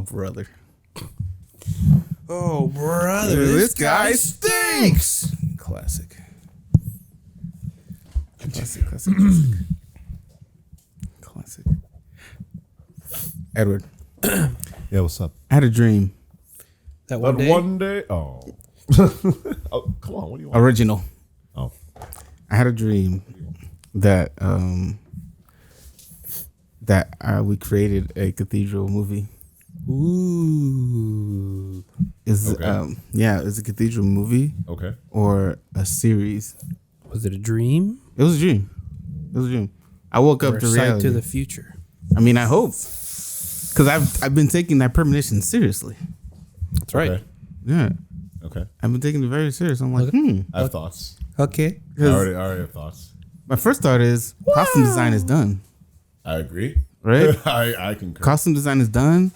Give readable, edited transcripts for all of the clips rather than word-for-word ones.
brother. Oh, brother, This guy stinks. Classic. Classic. Edward, Yeah, what's up? I had a dream. That one But day. one day, oh, come on, what do you want? Original. Oh, I had a dream that we created a cathedral movie. Ooh. Is Okay. it's a cathedral movie okay. or a series. Was it a dream? It was a dream. I woke Or up a to sight reality. to the future? I mean, I hope, because I've been taking that premonition seriously. That's right. Okay. Yeah, Okay. I've been taking it very serious. I'm like, I have thoughts. Okay. I already have thoughts. My first thought is costume design is done, I agree. right? I concur. Costume design is done.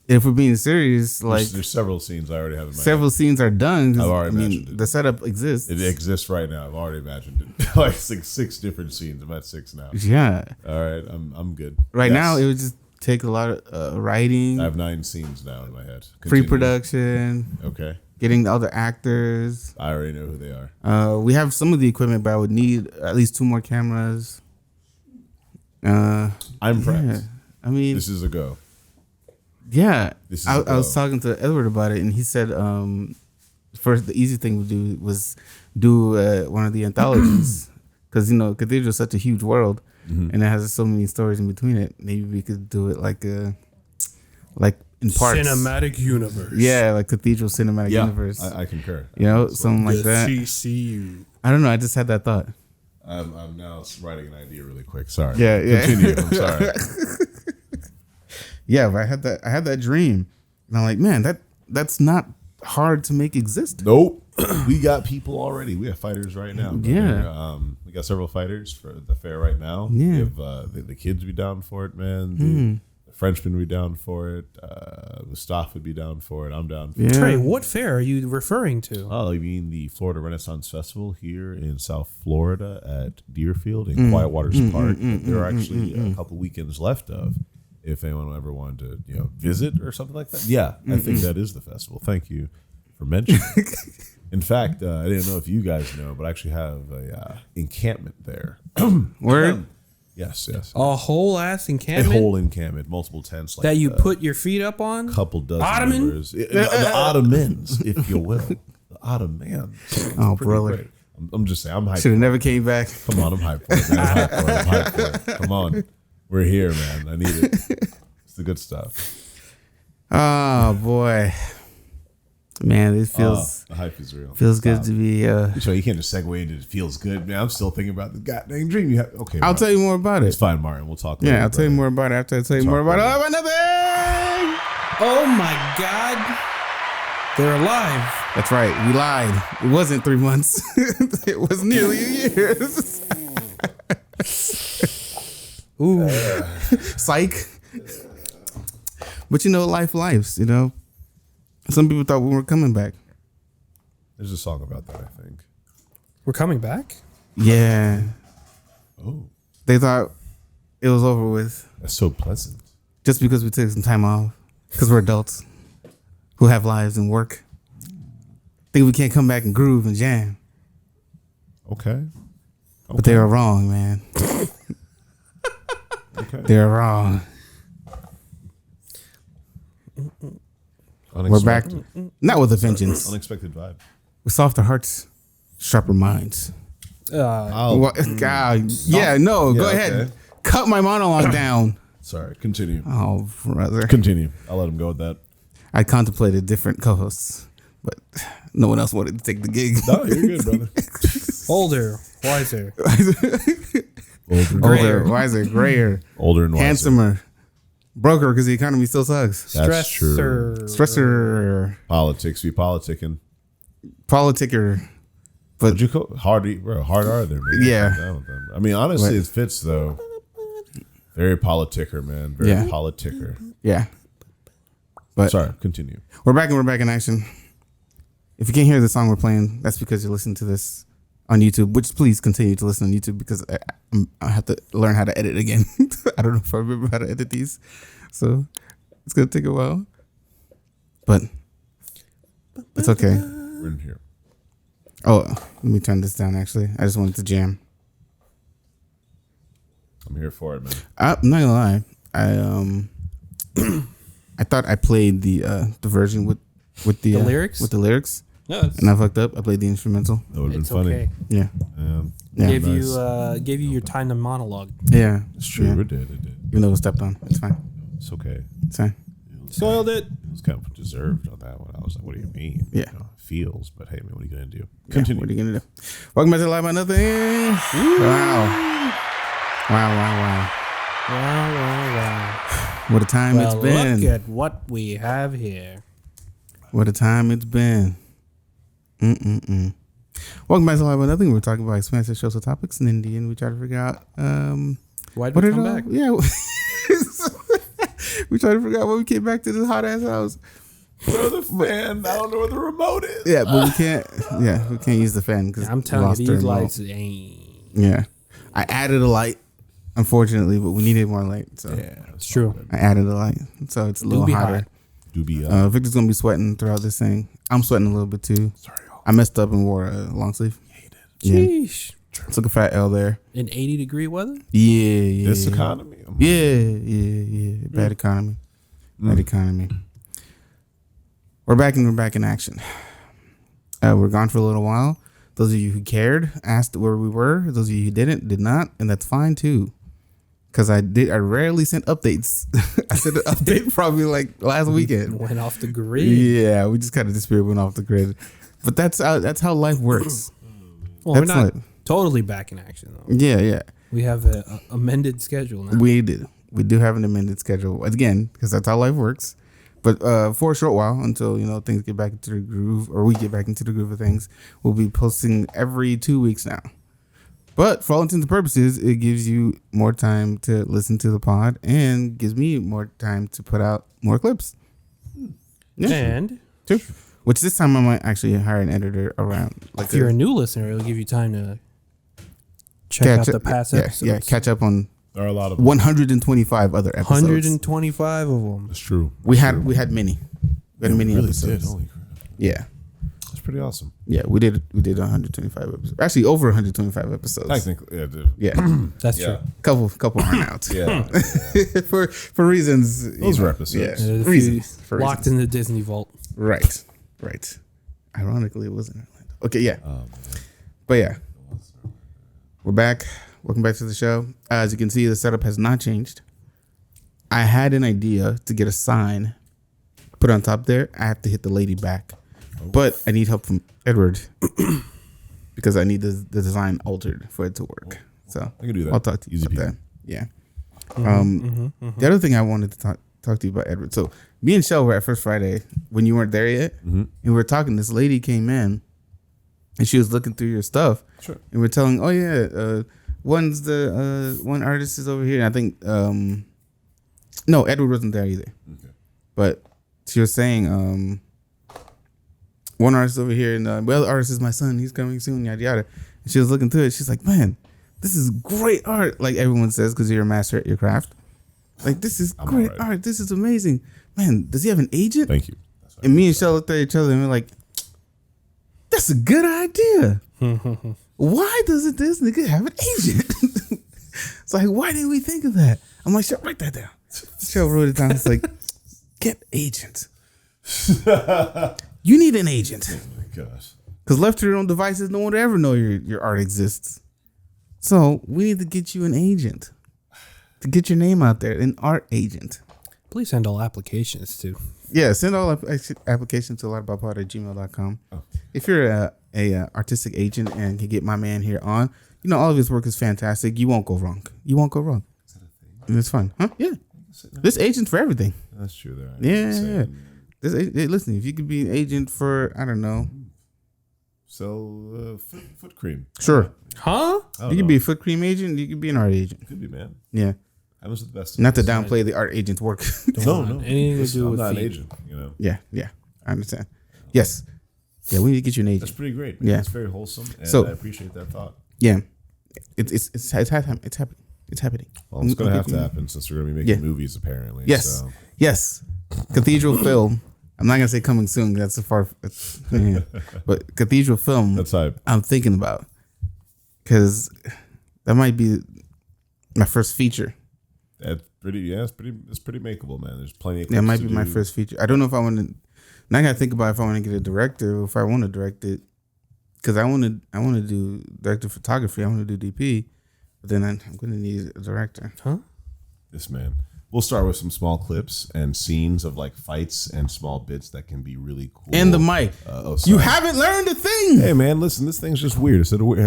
If we're being serious, like There's several scenes I already have in my several scenes are done. 'Cause, I've already I mean, imagined it. the setup exists. It exists right now. I've already imagined it. Like six different scenes. I'm at 6 now. Yeah. All right, I'm good. Right Yes. now, it would just take a lot of writing, I have 9 scenes now in my head. Continue. pre-production, Okay. getting the other actors. I already know who they are. We have some of the equipment, but I would need at least 2 more cameras. I'm Yeah. prepped. I mean, This is a go. yeah. This is I a was go. talking to Edward about it, and he said, first, the easy thing to do was do one of the anthologies. Because, Cathedral is such a huge world, and it has so many stories in between it. Maybe we could do it like in parts. Cinematic universe. Yeah, like Cathedral Cinematic Yeah, Universe. I concur. Something like that. CCU. I don't know. I just had that thought. I'm now writing an idea really quick. Sorry. Yeah, yeah. Continue. I'm sorry. Yeah, but I had that dream, and I'm like, man, that's not hard to make exist. Nope. We got people already. We have fighters right now. Yeah. We got several fighters for the fair right now. Yeah. We have the kids be down for it, man. The Frenchmen would be down for it. The staff would be down for it. I'm down for it. Yeah. Trey, what fair are you referring to? Oh, you mean the Florida Renaissance Festival here in South Florida at Deerfield in Quiet Waters Park. There are actually a couple weekends left of. If anyone ever wanted to, visit or something like that. Yeah, I think that is the festival. Thank you for mentioning. In fact, I didn't know if you guys know, but I actually have a encampment there. Word. Yes. A whole ass A encampment whole encampment, multiple tents. Like that you put your feet up on? couple dozen Ottoman? members. The Ottomans, if you will. The Ottomans. Oh, Pretty brother. great. I'm just saying, I'm hyped. Should have never came back. Come on, I'm hyped for it, man. I'm hyped for it. Come on. We're here, man. I need it. It's the good stuff. Oh boy, man, it feels The hype is real. feels good to be. So you can't just segue into it feels good, man. I'm still thinking about the goddamn dream you have. Okay, I'll Martin. tell you more about It's it. fine, Martin. We'll talk later. Yeah, I'll tell you brother. more about it after I tell you Talk more about it. later. Oh, nothing. Oh my God. They're alive. That's right. We lied. It wasn't 3 months. It was nearly a year. Ooh. Psych. But lives. Some people thought we were coming back. There's a song about that, I think. We're coming back? Yeah. Oh, They thought it was over with that's so pleasant. just because we took some time off. Because we're adults who have lives and work. Think we can't come back and groove and jam. Okay. But they were wrong, man. Okay. They were wrong. We're back. Not with a vengeance. Unexpected vibe. With softer hearts, sharper minds. Oh, What, God, yeah, no, Yeah, go ahead. okay. Cut my monologue down. sorry. Continue. Oh, brother. Continue. I'll let him go with that. I contemplated different co-hosts, but no one else wanted to take the gig. No, you're good, brother. Older, wiser. Older, wiser, grayer, Older and wiser. handsomer, broker because the economy still sucks. That's true. Stressor, Politics be politicking. politicker. Would you call hard are there? Man. Yeah. I'm down with them. I mean, honestly, What? it fits though. Very politicker, man. Very Yeah. politicker. Yeah. But Sorry, continue. we're back in action. If you can't hear the song we're playing, that's because you're listening to this on YouTube, which please continue to listen on YouTube because I have to learn how to edit again. I don't know if I remember how to edit these. So it's going to take a while. but it's okay. We're in here. Oh, let me turn this down. Actually, I just wanted to jam. I'm here for it, man. I'm not gonna lie. I thought I played the version with the lyrics? with the lyrics, No, it's, and I fucked up. I played the instrumental. That would have been it's funny. okay. Yeah, yeah, Gave Nice. gave you your time to monologue. yeah. It's true. Yeah. It did. It did. Even though it was stepped on, it's fine. It's okay. It's fine. Soiled it. It was kind of deserved on that one. I was like, what do you mean? Yeah. You know, it feels, but hey, man, what are you going to do? Yeah, Continue. what are you gonna do? Welcome back to Live by Nothing. Wow. Wow. Wow. What a time it's been. Look at what we have here. What a time it's been. Welcome back to Live by Nothing. We're talking about expansive social topics in Indian. We try to figure out Why'd what we it come all. back? Yeah. We try to figure out when we came back to this hot ass house. Throw the fan. I don't know where the remote is. Yeah, but we can't. Yeah, we can't use the fan because I'm telling you, these lights ain't. Yeah, I added a light, unfortunately, but we needed more light, so Yeah, It's true. I added a light, so it's a little be hotter. hot. Do be Victor's gonna be sweating throughout this thing. I'm sweating a little bit too. sorry. I messed up and wore a long sleeve. Yeah, Sheesh. took a fat L there. In 80-degree weather? Yeah. This economy. Yeah. Bad economy. Bad economy. We're back in action. We're gone for a little while. Those of you who cared asked where we were. Those of you who did not, and that's fine too. Because I rarely sent updates. I sent an update probably like last weekend. Went off the grid. Yeah, we just kind of disappeared, went off the grid. But that's how life works. Well, we're That's not like- totally back in action, though. Yeah. We have a amended schedule now. We do have an amended schedule again because that's how life works. But for a short while, until things get back into the groove, or we get back into the groove of things, we'll be posting every 2 weeks now. But for all intents and purposes, it gives you more time to listen to the pod and gives me more time to put out more clips. Yeah, And true. Which this time I might actually hire an editor around. Like if you're a new listener, it'll give you time to check out the past episodes. Yeah, catch up on There are a lot of 125 other episodes. 125 of them. That's true. We had many. We had many really episodes. did. Holy crap. Yeah. That's pretty awesome. Yeah, we did 125 episodes. Actually, over 125 episodes. Technically, yeah. Dude. Yeah, That's Yeah. true. couple aren't out. Yeah. for reasons. Those were episodes. Yeah, There's a few reasons. For locked reasons. in the Disney vault. Right. Ironically, it was in Orlando. Okay, yeah. Man. But yeah, we're back. Welcome back to the show. As you can see, the setup has not changed. I had an idea to get a sign put on top there. I have to hit the lady back, but I need help from Edward because I need the design altered for it to work. So I can do that. I'll talk to you Easy about peasy. that. Yeah. The other thing I wanted to talk to you about, Edward. So me and Shell were at First Friday when you weren't there yet, and we were talking. This lady came in, and she was looking through your stuff. Sure. And we're telling, oh yeah, one artist is over here. And I think no, Edward wasn't there either. Okay. But she was saying one artist over here, and the other artist is my son. He's coming soon. Yada yada. And she was looking through it. She's like, man, this is great art. Like everyone says, because you're a master at your craft. Like this is I'm great alright. art. This is amazing. Man, does he have an agent? Thank you. That's And me and Shell looked at each other and we're like, that's a good idea. Why doesn't this nigga have an agent? It's like, why didn't we think of that? I'm like, Shell, write that down. Shell wrote it down. It's like, get agent. You need an agent. oh my gosh. Because left to your own devices, no one would ever know your art exists. So we need to get you an agent. To get your name out there, an art agent. Please send all applications to. Yeah, send all applications to lightbypod@gmail.com. If you're a artistic agent and can get my man here on, all of his work is fantastic. You won't go wrong. You won't go wrong. Is that a thing? And it's fun. Huh? Yeah. This agent's for everything. That's true. There. Yeah. Listen, if you could be an agent for, I don't know. Sell foot cream. Sure. Huh? I don't You could know. be a foot cream agent. You could be an art agent. Could be, man. Yeah. Happens with the best. Not to downplay the art agent's work. No. Anything to Listen, do I'm with not an feet. agent. Yeah. I understand. Yes. Yeah, we need to get you an That's agent. pretty great. Yeah. It's very wholesome, and So- I appreciate that thought. Yeah. It's happening. It's happening. Well, it's going to have to Okay. happen since we're going to be making Yeah. movies, apparently. Yes. So. Yes. Cathedral Film I'm not gonna say coming soon. That's a far. Yeah. But Cathedral Film. That's hype. I'm thinking about because that might be my first feature. That's pretty. Yeah, it's pretty makeable, man. There's plenty of. Yeah, it might clips be to my do. first feature. I don't know if I want to. Now I gotta think about if I want to get a director or if I want to direct it, because I want to do director photography. I want to do DP, but then I'm gonna need a director. Huh? This man. We'll start with some small clips and scenes of like fights and small bits that can be really cool. And the mic. You haven't learned a thing. Hey man, listen, this thing's just weird. It's a weird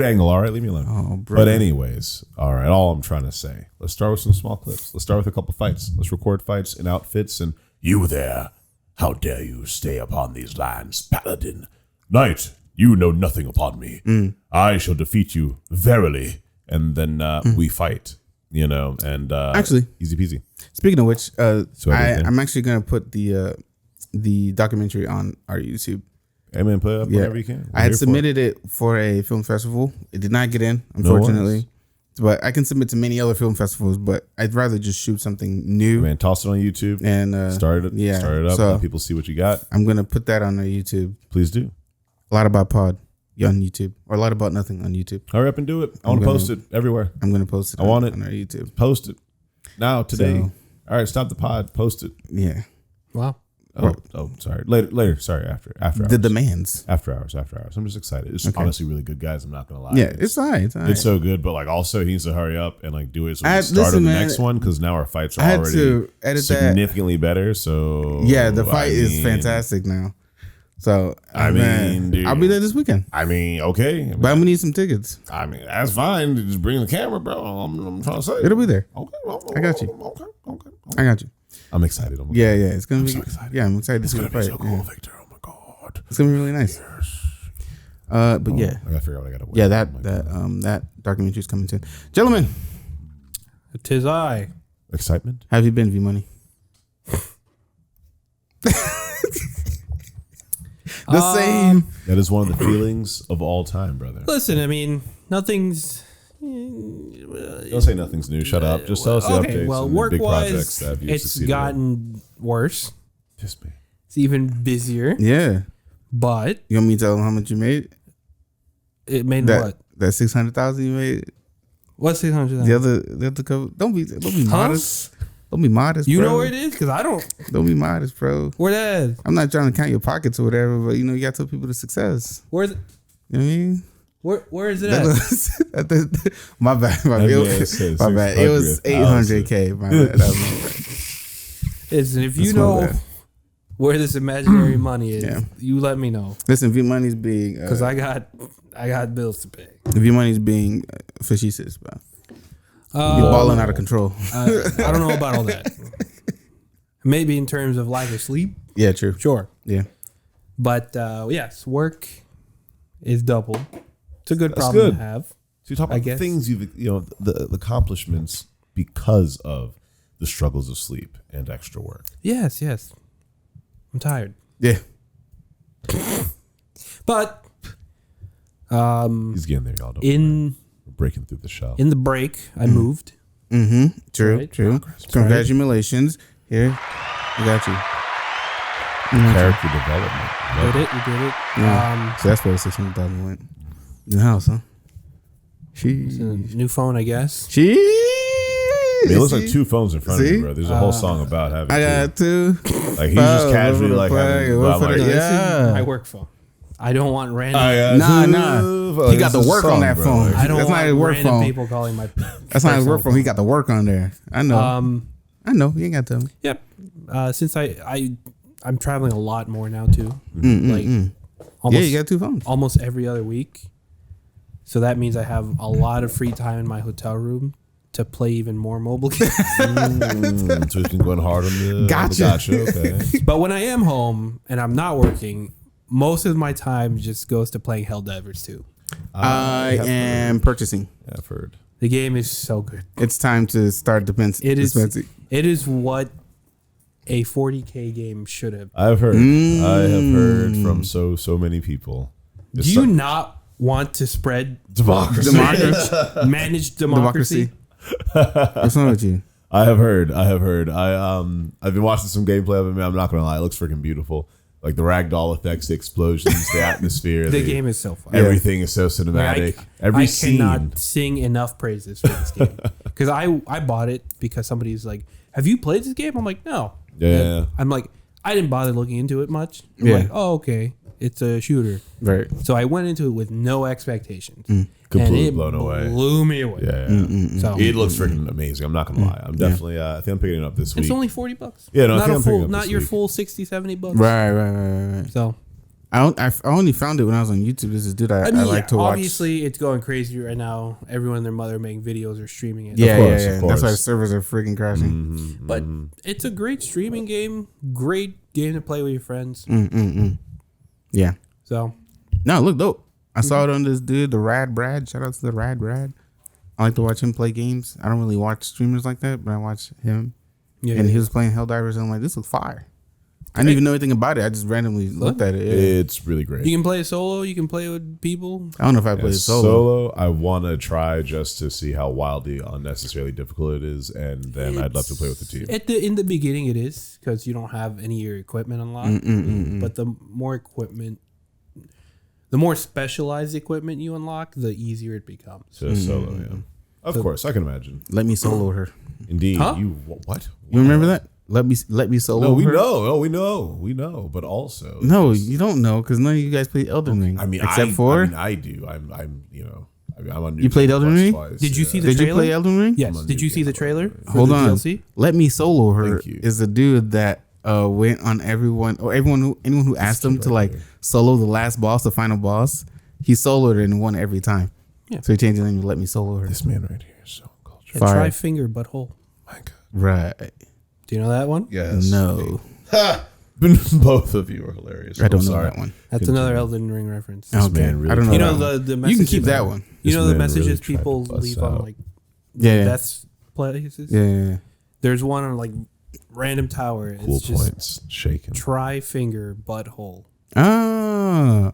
angle. All right, leave me alone. Oh, bro. But anyways, all right. All I'm trying to say. Let's start with some small clips. Let's start with a couple fights. Let's record fights in outfits. And you there, how dare you stay upon these lands, Paladin? Knight, you know nothing upon me. I shall defeat you verily, and then we fight. You know, and Actually, easy peasy. Speaking of which, everything. I'm actually gonna put the documentary on our YouTube. Hey man, put it up whenever you can. I had submitted it for a film festival. It did not get in, unfortunately. But I can submit to many other film festivals. But I'd rather just shoot something new. Man, toss it on YouTube and start it up. So let people see what you got. I'm gonna put that on our YouTube. Please do. A lot about pod on YouTube, or a lot about nothing on YouTube. Hurry up and do it. I want to post it everywhere. I'm gonna post it. I want it on our YouTube. Post it now today. So, all right, stop the pod. Post it. Yeah. Wow. Oh, sorry. Later. Sorry, after hours. The demands. After hours. I'm just excited. It's honestly really good, guys. I'm not gonna lie. Yeah, it's all right. It's so good, but like also he needs to hurry up and like do it so we can start on the next one because now our fights are already significantly better. So yeah, the fight is fantastic now. So dude, I'll be there this weekend. Okay, But I'm gonna need some tickets. That's fine. Just bring the camera, bro. I'm trying to say It'll be there. Okay, I got you. Okay. I got you. I'm excited. Yeah, it's gonna be so excited. Yeah, I'm excited to It's see gonna the be fight. so cool, Yeah. Victor. Oh my god. It's gonna be really nice. But yeah, I gotta figure out what I gotta wear. yeah, that documentary is coming soon. Gentlemen, 'Tis I. Excitement. how have you been, V Money? The same. That is one of the feelings of all time, brother. Listen, I mean, nothing's. Don't say nothing's new. Shut up. Just tell us the Okay, updates well, and the big projects work-wise, that you it's succeeded in. gotten worse. Kiss me. It's even busier, Yeah. but You want me to tell them how much you made? it made That what? that 600,000 you made. What's 600? The other cover. Don't be modest. Don't be modest. You bro. know where it is? Because I don't. Don't be modest, bro. Where that? I'm not trying to count your pockets or whatever, but you gotta tell people the success. Where's? You know what I mean? Where is it at? My bad. My bad. It was 800K. My bad. That was my bad. Listen, if you That's my know bad. where this imaginary money is, Yeah. you let me know. Listen, V Money's being Because I got bills to pay. V Money's being facetious, bro. You're Uh, balling out of control. I don't know about all that. Maybe in terms of lack of sleep, Yeah, true. sure. Yeah. But yes, work is double. It's a good That's problem good. to have. So you talk about the guess. things the accomplishments because of the struggles of sleep and extra work. Yes. I'm tired. Yeah. But He's getting there, y'all. Don't worry. in We're breaking through the shell. the break, I moved. Mm-hmm. True. Right. True. Congratulations. Here, I got you. Character development. You did it. Yeah. So that's where the 600,000 went. In the house, huh? It's a new phone, I guess. It looks like two phones in front of See? you, bro. There's a whole song about having I got two. Like he's just casually like having One for the- like, yeah. My work phone. I don't want random. Nah. He got the work on that phone. I don't That's not his want work random phone. people calling my. That's not his work phone. He got the work on there. I know. I know. You ain't got to tell me. Yep. Since I'm traveling a lot more now too. Like almost, Yeah, you got two phones. almost every other week. So that means I have a lot of free time in my hotel room to play even more mobile games. So he's been going hard on the Gotcha. Okay. But when I am home and I'm not working, most of my time just goes to playing Helldivers 2. I am purchasing. Yeah, I've heard. The game is so good. It's time to start dispensing. It is what a 40K game should have. I've heard. I have heard from so many people. Do you not want to spread democracy? manage democracy? What's wrong with you? I have heard. I've been watching some gameplay of it, man. I'm not gonna lie, it looks freaking beautiful. Like the ragdoll effects, the explosions, the atmosphere. The game is so fun. Everything is so cinematic. I Scene. cannot sing enough praises for this game because I bought it because somebody's like, "Have you played this game?" I'm like, "No." Yeah. I'm like, I didn't bother looking into it much. I'm Yeah. like, "Oh, okay, it's a shooter." Right. So I went into it with no expectations. Completely and it blown away. Blew me away. Yeah. So It looks freaking amazing. I'm not gonna lie. I'm definitely. I think I'm picking it up this week. it's only $40. Yeah, no, I not think a I'm picking full, up not this your week. full $60-$70. Right. So I only found it when I was on YouTube. This is dude I mean, like to watch. obviously it's going crazy right now. Everyone and their mother making videos or streaming it. Yeah, Of yeah. course, of That's why the course. servers are freaking crashing. But it's a great streaming game. Great game to play with your friends. Yeah. So No, it looked dope. I saw it on this dude, the Rad Brad. Shout out to the Rad Brad. I like to watch him play games. I don't really watch streamers like that, but I watch him. yeah, And he was playing Helldivers, and I'm like, this looks fire. I didn't even know anything about it. I just randomly looked at it. Yeah. It's really great. you can play solo. You can play with people. I don't know if I played solo. I want to try just to see how wildly unnecessarily difficult it is, and then I'd love to play with the team. In the beginning, it is because you don't have any of your equipment unlocked. But the more specialized equipment you unlock, the easier it becomes. So solo, yeah. Of course, I can imagine. Let me solo her. Indeed, Huh? you what? You remember that? Let me solo No, we her. know. No, we know. But also, No, you don't know because none of you guys played Elden Ring. I mean, except for I do. I'm on. New You played Game Elden Plus Ring? twice, Did you yeah. see the did trailer? you play Elden Ring? Yes. on Did New you see Game the Plus. trailer? For Hold the on. DLC? Let me solo her Thank you. is the dude that went on anyone who asked him to like solo the last boss, the final boss. He soloed it and won every time. Yeah. So he changed his name to Let Me Solo Her. This man right here is so cultured. And Fire. try finger butthole. My God. Right. Do you know that one? Yes. No. Both of you are hilarious. I don't I'm know sorry. that one. That's Continue. another Elden Ring reference. Okay. man really I don't know. You that know one. the You messages. can keep that one. You This know the man really messages tried to people bust leave on out. like Yeah. death places. Yeah. There's one on like random tower. It's Cool just points. Shaking. try finger butthole. Oh,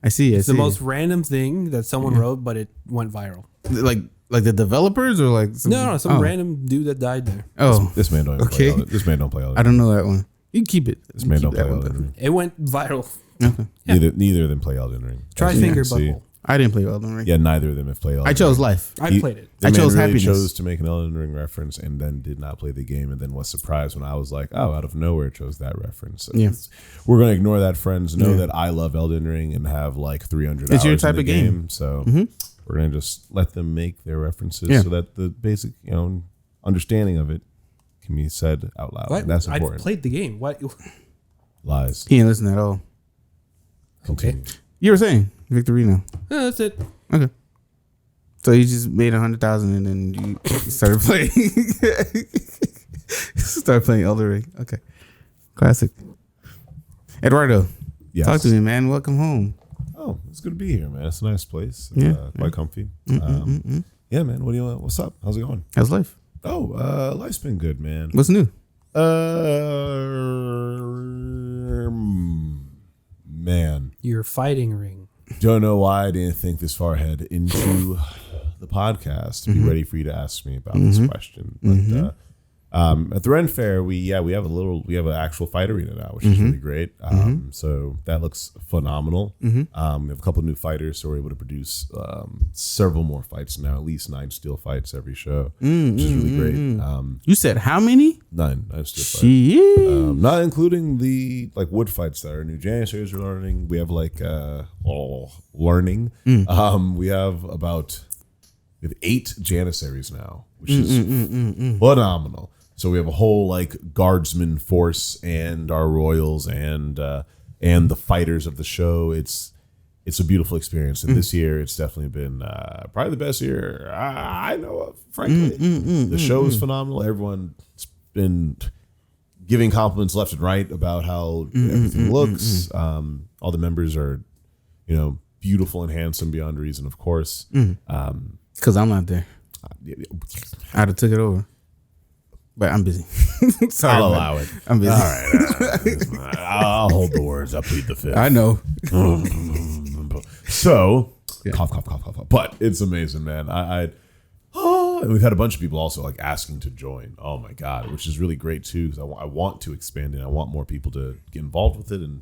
I see. It's the most random thing that someone wrote, but it went viral. like the developers or like some, No, some random dude that died there. Oh, This man don't. Okay. This man don't play Elden I Ring. don't know that one. You can keep it. This You man keep don't play that one. Elden Ring. It went viral. Okay. Yeah. Neither of them play Elden Ring. Try As you finger can see. butthole. I didn't play Elden Ring. Yeah, neither of them have played Elden I chose Ring. life. I played it. The I man chose really happiness. chose to make an Elden Ring reference and then did not play the game and then was surprised when I was like, oh, out of nowhere chose that reference. So Yeah. we're going to ignore that, friends. Know Yeah. that I love Elden Ring and have like 300 It's hours your type in the of game. So we're going to just let them make their references Yeah. so that the basic, understanding of it can be said out loud. What? And that's I important. played the game. What? Lies. He ain't listen at all. Continue. You were saying Victorino. That's it. Okay. So you just made 100,000 and then you started playing. Started playing Elden Ring. Okay. Classic. Eduardo, Yes. talk to me, man. Welcome home. Oh, it's good to be here, man. It's a nice place. It's, Yeah. quite comfy. Yeah, man. What do you want? What's up? How's it going? How's life? Oh, life's been good, man. What's new? Man, Your fighting ring. don't know why I didn't think this far ahead into the podcast to be ready for you to ask me about this question. But at the Ren Fair, we have an actual fight arena now, which is really great. So that looks phenomenal. We have a couple of new fighters, so we're able to produce several more fights now, at least 9 steel fights every show, which is really great. You said how many? 9 steel fights. Shit. Not including the wood fights that our new janissaries are learning. We have learning. We have 8 janissaries now, which is phenomenal. So we have a whole guardsman force and our royals and the fighters of the show. It's a beautiful experience, and this year it's definitely been probably the best year I know of. Frankly, the show is phenomenal. Everyone's been giving compliments left and right about how everything looks. All the members are, beautiful and handsome beyond reason, of course. Because I'm not there. I'd have took it over. But I'm busy. Sorry, I'll man. allow it. I'm busy. All right. I'll hold the words. I'll plead the fifth. I know. So, cough. But it's amazing, man. Oh, and we've had a bunch of people also like asking to join. Oh my God, which is really great too, because I want to expand it. I want more people to get involved with it, and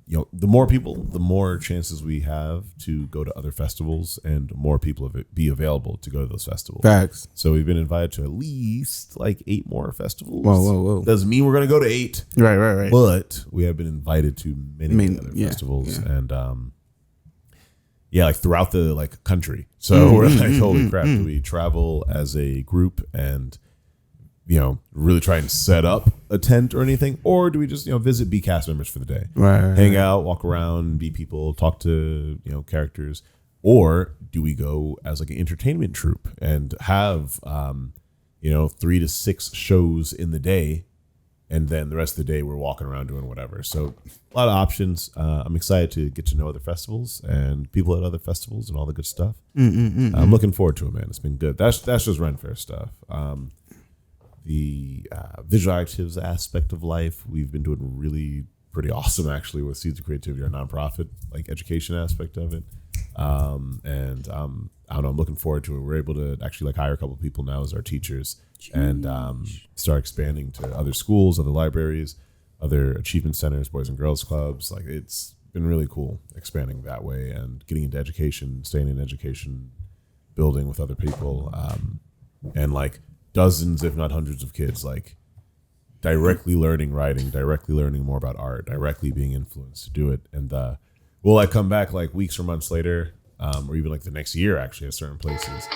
the more people, the more chances we have to go to other festivals, and more people be available to go to those festivals. Facts. So we've been invited to at least like 8 more festivals. Whoa. Doesn't mean we're gonna go to 8. Right. But we have been invited to many other festivals, and like throughout the like country. So we're like, holy crap! Do we travel as a group and really try and set up a tent or anything, or do we just visit, be cast members for the day, hang out, walk around, be people, talk to characters, or do we go as like an entertainment troupe and have 3 to 6 shows in the day? And then the rest of the day, we're walking around doing whatever. So a lot of options. I'm excited to get to know other festivals and people at other festivals and all the good stuff. I'm looking forward to it, man. It's been good. That's just Ren Fair stuff. The visual actives aspect of life, we've been doing really pretty awesome, actually, with Seeds of Creativity, our nonprofit like education aspect of it. And I don't know, I'm looking forward to it. We're able to actually like hire a couple of people now as our teachers. And start expanding to other schools, other libraries, other achievement centers, boys and girls clubs. Like, it's been really cool expanding that way and getting into education, staying in education, building with other people, and like dozens, if not hundreds of kids, like directly learning writing, directly learning more about art, directly being influenced to do it. And we'll like come back like weeks or months later, or even like the next year actually at certain places,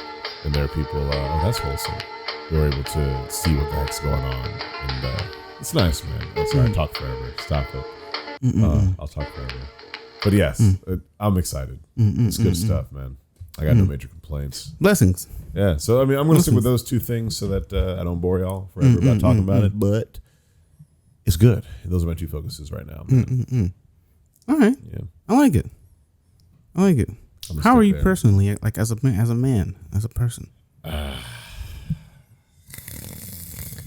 and there are people, oh, that's wholesome. We're able to see what the heck's going on, and it's nice, man. I'm sorry, I talk forever. Stop it. I'll talk forever. But yes, I'm excited. It's good stuff, man. I got no major complaints. Blessings. Yeah, so I mean, I'm going to stick with those 2 things so that I don't bore y'all forever about talking about it, but it's good. Those are my 2 focuses right now, man. All right. Yeah. I like it. How are you personally, like as a man, as a person?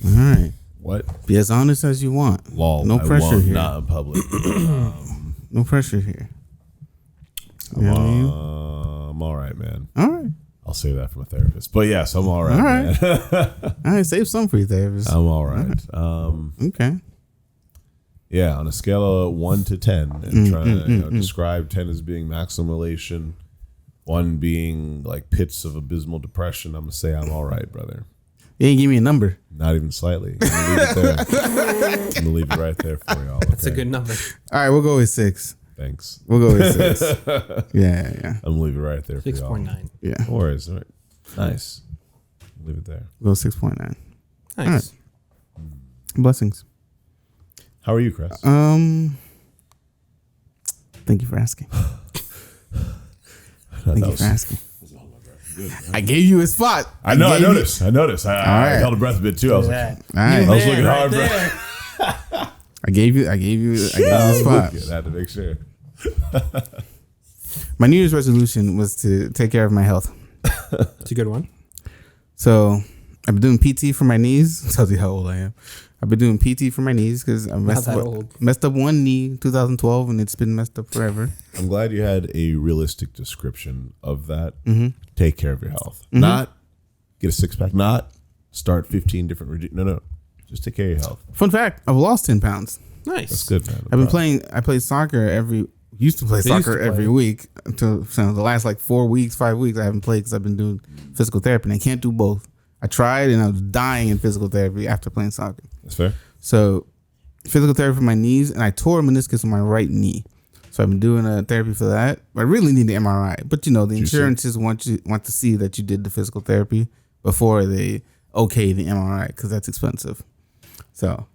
All right. What? Be as honest as you want. Lol. No pressure here. Not in public. No pressure here. I'm all right, man. All right. I'll save that from a therapist. But yes, I'm all right, All right. man. All right. Save some for your therapist. I'm all right. Okay. Yeah, on a scale of 1 to 10, and trying to describe 10 as being maximum elation, 1 being like pits of abysmal depression, I'm gonna say I'm all right, brother. You ain't give me a number. Not even slightly. I'm gonna leave it there. I'm gonna leave it right there for y'all. That's a good number. All right, we'll go with 6. Thanks. We'll go with 6. Yeah. I'm gonna leave it right there for y'all. 6.9. Yeah. No worries. All right. Nice. Leave it there. We'll go 6.9. Nice. Blessings. How are you, Chris? Thank you for asking. Thank you for asking. I gave you a spot. I know. I noticed. I held a breath a bit too. I was like, All right. I was looking hard, bro. I gave you a spot. I had to make sure. My New Year's resolution was to take care of my health. It's a good one. So I've been doing PT for my knees. Tells you how old I am. I've been doing PT for my knees because I messed up one knee in 2012 and it's been messed up forever. I'm glad you had a realistic description of that. Take care of your health. Not get a 6-pack. Not start 15 different. No. Just take care of your health. Fun fact: I've lost 10 pounds. Nice. That's good, man. I've been playing. I play soccer used to play soccer every week until the last like 4 weeks, 5 weeks. I haven't played because I've been doing physical therapy and I can't do both. I tried and I was dying in physical therapy after playing soccer. That's fair. So physical therapy for my knees, and I tore a meniscus on my right knee. So I've been doing a therapy for that. I really need the MRI, but the insurances want to see that you did the physical therapy before they okay the MRI because that's expensive. So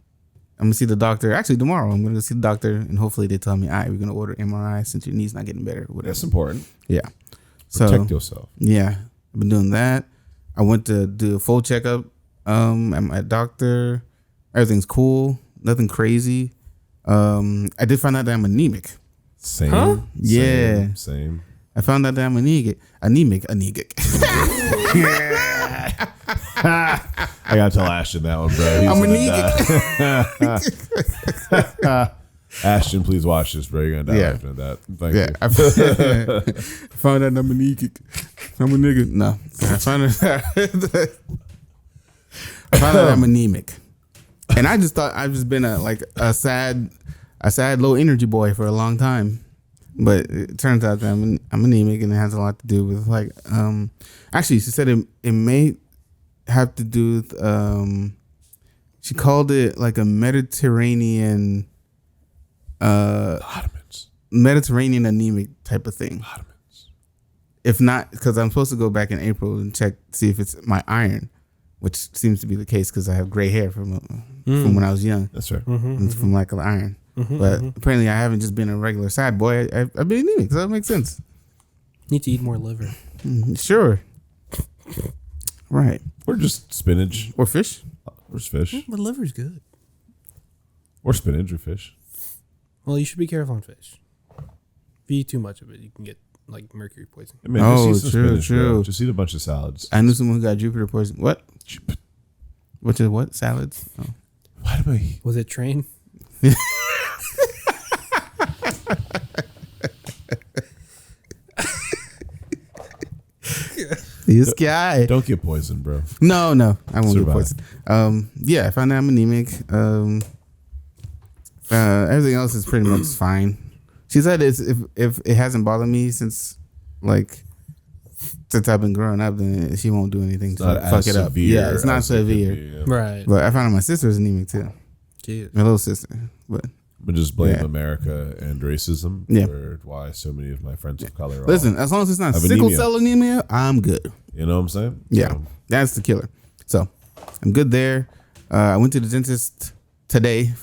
I'm gonna see the doctor. Actually, tomorrow I'm gonna see the doctor, and hopefully they tell me, "All right, we're gonna order MRI since your knee's not getting better." Whatever. That's important. Yeah. Protect yourself. Yeah, I've been doing that. I went to do a full checkup at my doctor. Everything's cool. Nothing crazy. I did find out that I'm anemic. Same. Huh? Yeah. Same. I found out that I'm anemic. I gotta tell Ashton that one, bro. I'm anemic. Ashton, please watch this, bro. You're gonna die after that. Thank you. I found out I'm a nigga. No, I found out I'm anemic, and I just thought I've just been a sad low energy boy for a long time. But it turns out that I'm anemic, and it has a lot to do with actually, she said it may have to do with she called it like a Mediterranean Mediterranean anemic type of thing. Vitamins. If not, because I'm supposed to go back in April and see if it's my iron, which seems to be the case because I have gray hair from when I was young. That's right. From lack of iron. But apparently I haven't just been a regular sad boy. I've been anemic, so that makes sense. Need to eat more liver. Sure. Right. Or just spinach. Or fish. Or fish. But liver's good. Or spinach or fish. Well, you should be careful on fish. If you eat too much of it, you can get like mercury poisoning. I mean, just eat some spinach, bro. Just eat a bunch of salads. I knew someone who got Jupiter poison. What? Which is what? Salads? Oh. Why do I? Was it train? This guy. Don't get poisoned, bro. No, I won't get poisoned. I found out I'm anemic. Everything else is pretty much fine. She said if it hasn't bothered me since I've been growing up, then she won't do anything to fuck it up. Yeah, it's not severe. Right. But I found out my sister's anemic too. Jeez. My little sister. But just blame America and racism for why so many of my friends of color are. Listen, as long as it's not sickle cell anemia, I'm good. You know what I'm saying? Yeah, that's the killer. So I'm good there. I went to the dentist today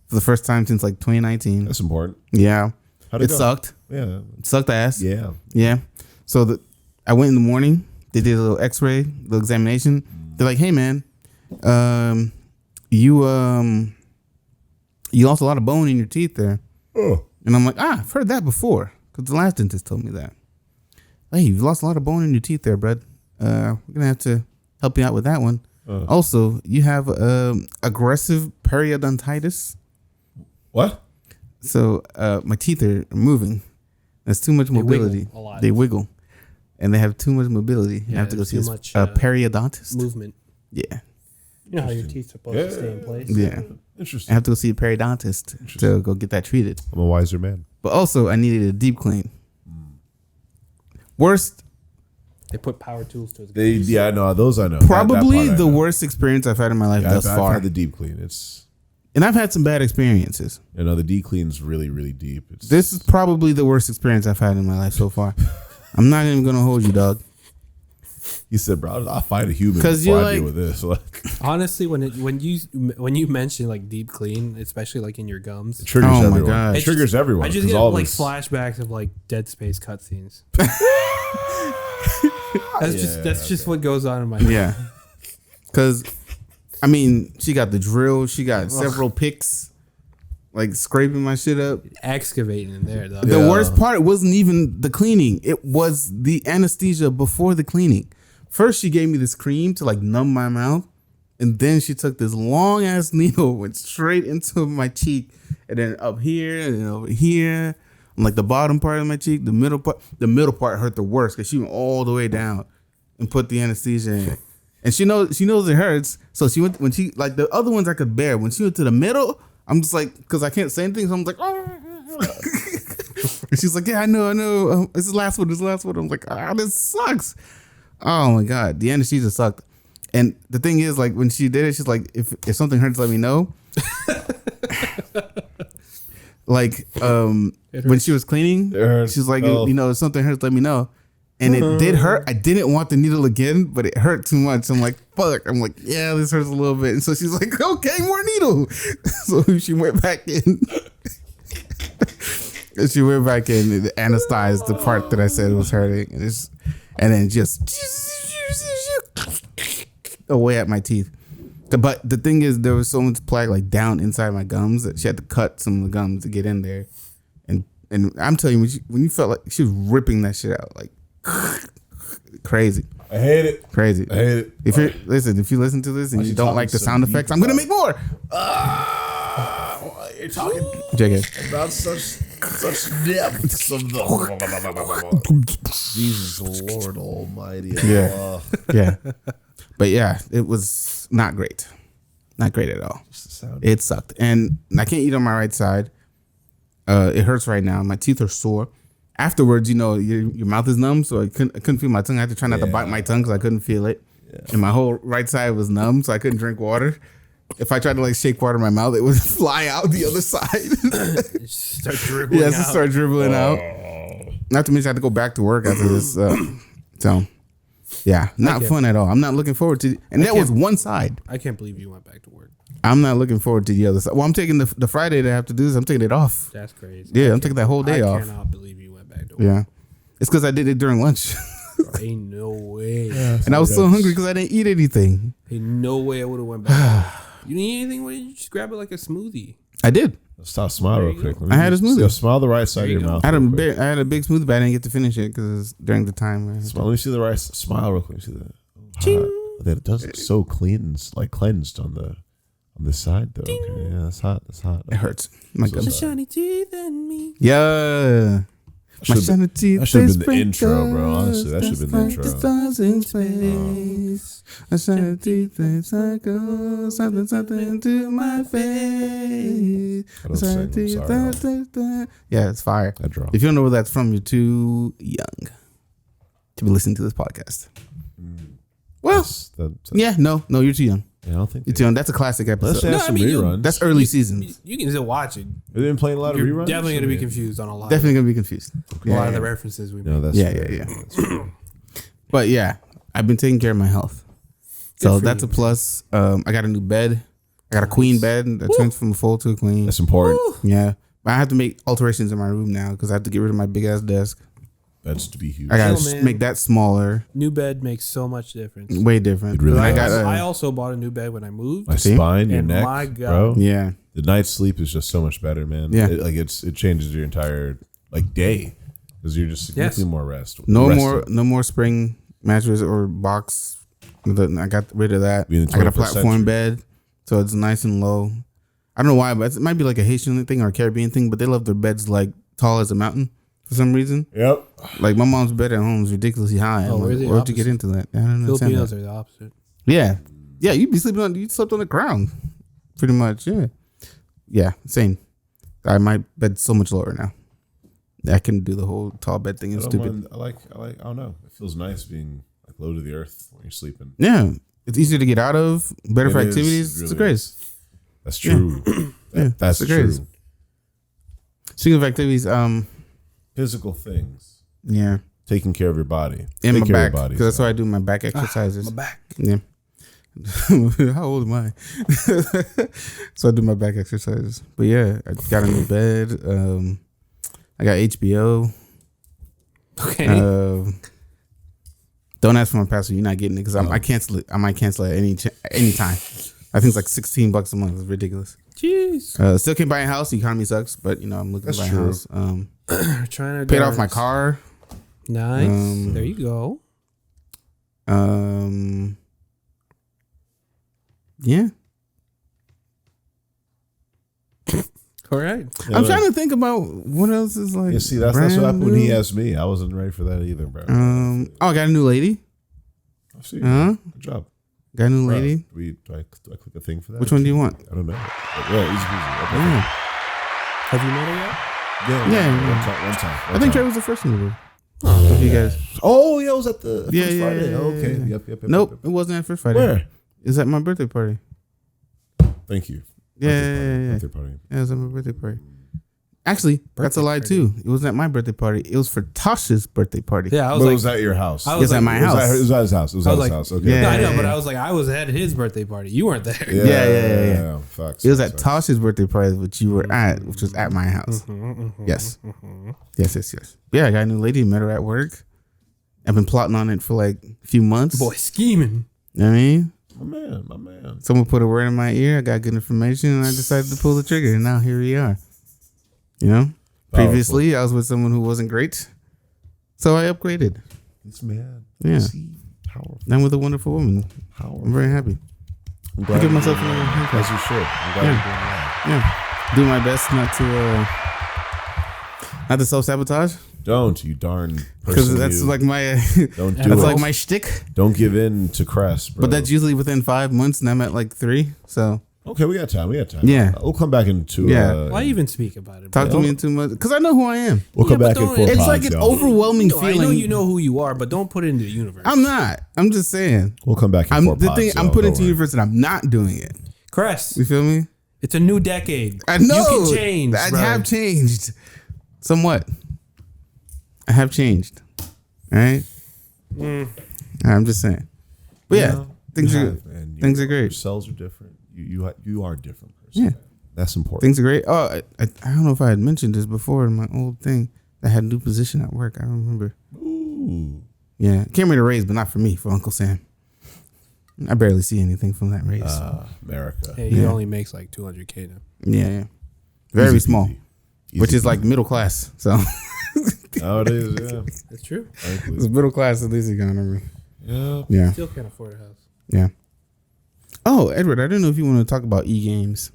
for the first time since 2019. That's important. Yeah. How'd it go? Sucked. Yeah. It sucked ass. Yeah. Yeah. So I went in the morning. They did a little x-ray, little examination. They're like, hey, man, you lost a lot of bone in your teeth there. Oh. And I'm like, I've heard that before because the last dentist told me that. Hey, you've lost a lot of bone in your teeth there, bud. We're going to have to help you out with that one. Also, you have aggressive periodontitis. What? So my teeth are moving. There's too much mobility. Wiggle a lot. They wiggle. And they have too much mobility. You have to go see a periodontist. Movement. Yeah. You know how your teeth are supposed to stay in place? Yeah. Interesting. I have to go see a periodontist to go get that treated. I'm a wiser man. But also, I needed a deep clean. Worst. They put power tools to his those I know. Probably the worst experience I've had in my life thus far. I've had the deep clean. And I've had some bad experiences. The deep clean's really, really deep. This is probably the worst experience I've had in my life so far. I'm not even going to hold you, dog. He said, "Bro, I'll fight a human before I deal with this." Honestly, when you mention deep clean, especially in your gums, it triggers everyone. My God. It triggers everyone. I just get flashbacks of Dead Space cutscenes. That's just what goes on in my head. Yeah, because I mean, she got the drill. She got several picks, scraping my shit up, excavating in there. Though. The worst part wasn't even the cleaning; it was the anesthesia before the cleaning. First, she gave me this cream to numb my mouth, and then she took this long ass needle, went straight into my cheek, and then up here and then over here, on the bottom part of my cheek, the middle part. The middle part hurt the worst because she went all the way down and put the anesthesia in. And she knows it hurts, so she went when she the other ones I could bear. When she went to the middle, I'm just because I can't say anything, so I'm oh. And she's like, yeah, I know. This is the last one. I'm like, this sucks. Oh my God, the anesthesia sucked. And the thing is, when she did it, she's like, if something hurts, let me know. When she was cleaning, she's like, if something hurts, let me know. And it did hurt. I didn't want the needle again, but it hurt too much. I'm like, fuck. I'm like, yeah, this hurts a little bit. And so she's like, okay, more needle. So she went back in. And she went back in and anesthetized the part that I said was hurting. And then just away at my teeth. But the thing is, there was so much plaque down inside my gums that she had to cut some of the gums to get in there. And I'm telling you, when you felt she was ripping that shit out, crazy. I hate it. Crazy. I hate it. If you listen to this and you don't like the sound effects, I'm gonna make more. I You're talking JK. about such depths of the Jesus Lord Almighty. Yeah. Yeah. But yeah, it was not great. Not great at all. It sucked. And I can't eat on my right side. It hurts right now. My teeth are sore. Afterwards, you know, your mouth is numb, so I couldn't feel my tongue. I had to try not to bite my tongue because I couldn't feel it. Yeah. And my whole right side was numb, so I couldn't drink water. If I tried to like shake water in my mouth, it would fly out the other side. Start dribbling out. Start dribbling out. Not to mention I had to go back to work after this. So, yeah, not fun at all. I'm not looking forward to. And that was one side. I can't believe you went back to work. I'm not looking forward to the other side. Well, I'm taking the Friday that I have to do this. I'm taking it off. That's crazy. Yeah, I'm taking that whole day off. I cannot believe you went back to work. Yeah, it's because I did it during lunch. Ain't no way. Yeah, and I was so hungry because I didn't eat anything. Ain't no way I would have went back. You didn't eat anything? Why didn't you just grab it like a smoothie? I did. Stop, smile real quick. I had a smoothie. Smile the right side of your mouth. I had a big smoothie, but I didn't get to finish it because during the time. Smile. Let me see the right. Smile real quick. See that? That does look so cleansed on the side though. Okay, yeah, that's hot. It hurts. My goodness. Shiny teeth and me. Yeah. My shiny teeth. That should have been the intro, bro. Honestly, that should have been the intro. The stars in space. My shiny teeth and cycle. Something to my face. I don't sing. I'm sorry. Yeah, it's fire. I drop. If you don't know where that's from, you're too young to be listening to this podcast. Well, yeah, no, you're too young. Yeah, I don't think you're too young. That's a classic episode. Let's have some reruns. That's early seasons. You can still watch it. They didn't play a lot of reruns. Definitely gonna be confused on a lot. Definitely gonna be confused. A lot of the references we made. No, that's yeah. But yeah, I've been taking care of my health, so that's a plus. I got a new bed. I got a queen bed that turns from a full to a queen. That's important. Yeah, but I have to make alterations in my room now because I have to get rid of my big ass desk. Beds to be huge. I gotta make that smaller. New bed makes so much difference. Way different. It really I also bought a new bed when I moved. My spine, your neck, my God. bro. Yeah. The night's sleep is just so much better, man. Yeah. It changes your entire day because you're just significantly more rested. No more spring mattress or box. I got rid of that. I got a platform bed, so it's nice and low. I don't know why, but it might be like a Haitian thing or a Caribbean thing, but they love their beds like tall as a mountain. For some reason, yep. Like my mom's bed at home is ridiculously high. Where'd you get into that? I don't know. Filipinos are the opposite. Yeah, you slept on the ground, pretty much. Yeah, same. My bed's so much lower now. I can do the whole tall bed thing. It's stupid. I don't know. It feels nice being like low to the earth when you're sleeping. Yeah, it's easier to get out of. Better for activities. It's a grace. That's true. That's true. Speaking of activities, physical things. Yeah. Taking care of your body. And my back. Because that's why I do my back exercises. My back. Yeah. How old am I? So I do my back exercises. But yeah, I got a new bed. I got HBO. Okay. Don't ask for my password. You're not getting it because I cancel it. I might cancel it any time. I think it's like $16 a month. It's ridiculous. Jeez. Still can't buy a house. The economy sucks, but I'm looking to buy a house. Trying to paid off my car. Nice. There you go. Yeah. All right. I'm trying to think about what else is like. Yeah, see, that's what happened when he asked me. I wasn't ready for that either, bro. I got a new lady. I see. Good job. Got a new lady. Do I click a thing for that? Which one do you want? I don't know. Yeah, easy peasy. Okay. Yeah. Have you met her yet? Yeah. One time. I think Trey was the first one. Oh, you guys. Oh, yeah, it was at the first Friday. Yeah. Okay. Yep. Nope, it wasn't at first Friday. Where? It was at my birthday party. Thank you. Yeah. Birthday party. Yeah, it was at my birthday party. Actually, that's a lie too. It wasn't at my birthday party. It was for Tosh's birthday party. Yeah, But it was at your house. It was at my house. It was at his house. It was at his house. Okay. Yeah. No, I know, but I was like, I was at his birthday party. You weren't there. Yeah. Facts. It was at Tosh's birthday party, which you were at, which was at my house. Yes. Yeah, I got a new lady. Met her at work. I've been plotting on it for like a few months. Boy, scheming. You know what I mean? My man. Someone put a word in my ear. I got good information, and I decided to pull the trigger. And now here we are. You know? Previously, I was with someone who wasn't great. So I upgraded. This man. Yeah. Powerful. I'm with a wonderful woman. Powerful. I'm very happy. I'm glad I give myself a little as you should. I'm glad you're doing that. Yeah. do my best not to self-sabotage. Don't, you darn Because person. that's like my Don't do that's it. like my shtick. Don't give in to Cress, bro. But that's usually within 5 months, and I'm at like 3. So okay. We got time. Yeah. We'll come back into. Yeah. Why even speak about it? talk bro? to me in 2 months because I know who I am. We'll come Yeah, back but in don't- 4 it's It's pods, like an y'all. overwhelming No, I feeling. know you know who you are, but don't put it into the universe. I'm not. I'm just saying. We'll come back in I'm 4 the pods. thing. I'm y'all, putting don't to worry. universe, and I'm not doing it. Cress, You feel me? it's a new decade. I know. You can change. I bro. have changed somewhat. I have changed. All right. I'm just saying. But yeah, No, things you are have, man. things are Your great. cells are different. You are a different person. Yeah. That's important. Things are great. Oh, I don't know if I had mentioned this before in my old thing. I had a new position at work. I don't remember. Ooh. Yeah, came here to raise, but not for me, for Uncle Sam. I barely see anything from that raise. America. Hey, he Yeah. only makes like 200K now. Yeah. Very Easy small, peasy. which Easy is like peasy. middle class. So Nowadays, yeah. That's true. it's Frankly. middle class at least economy. Yeah. Yeah, Still can't afford a house. yeah. Oh, Edward, I don't know if you want to talk about e-games.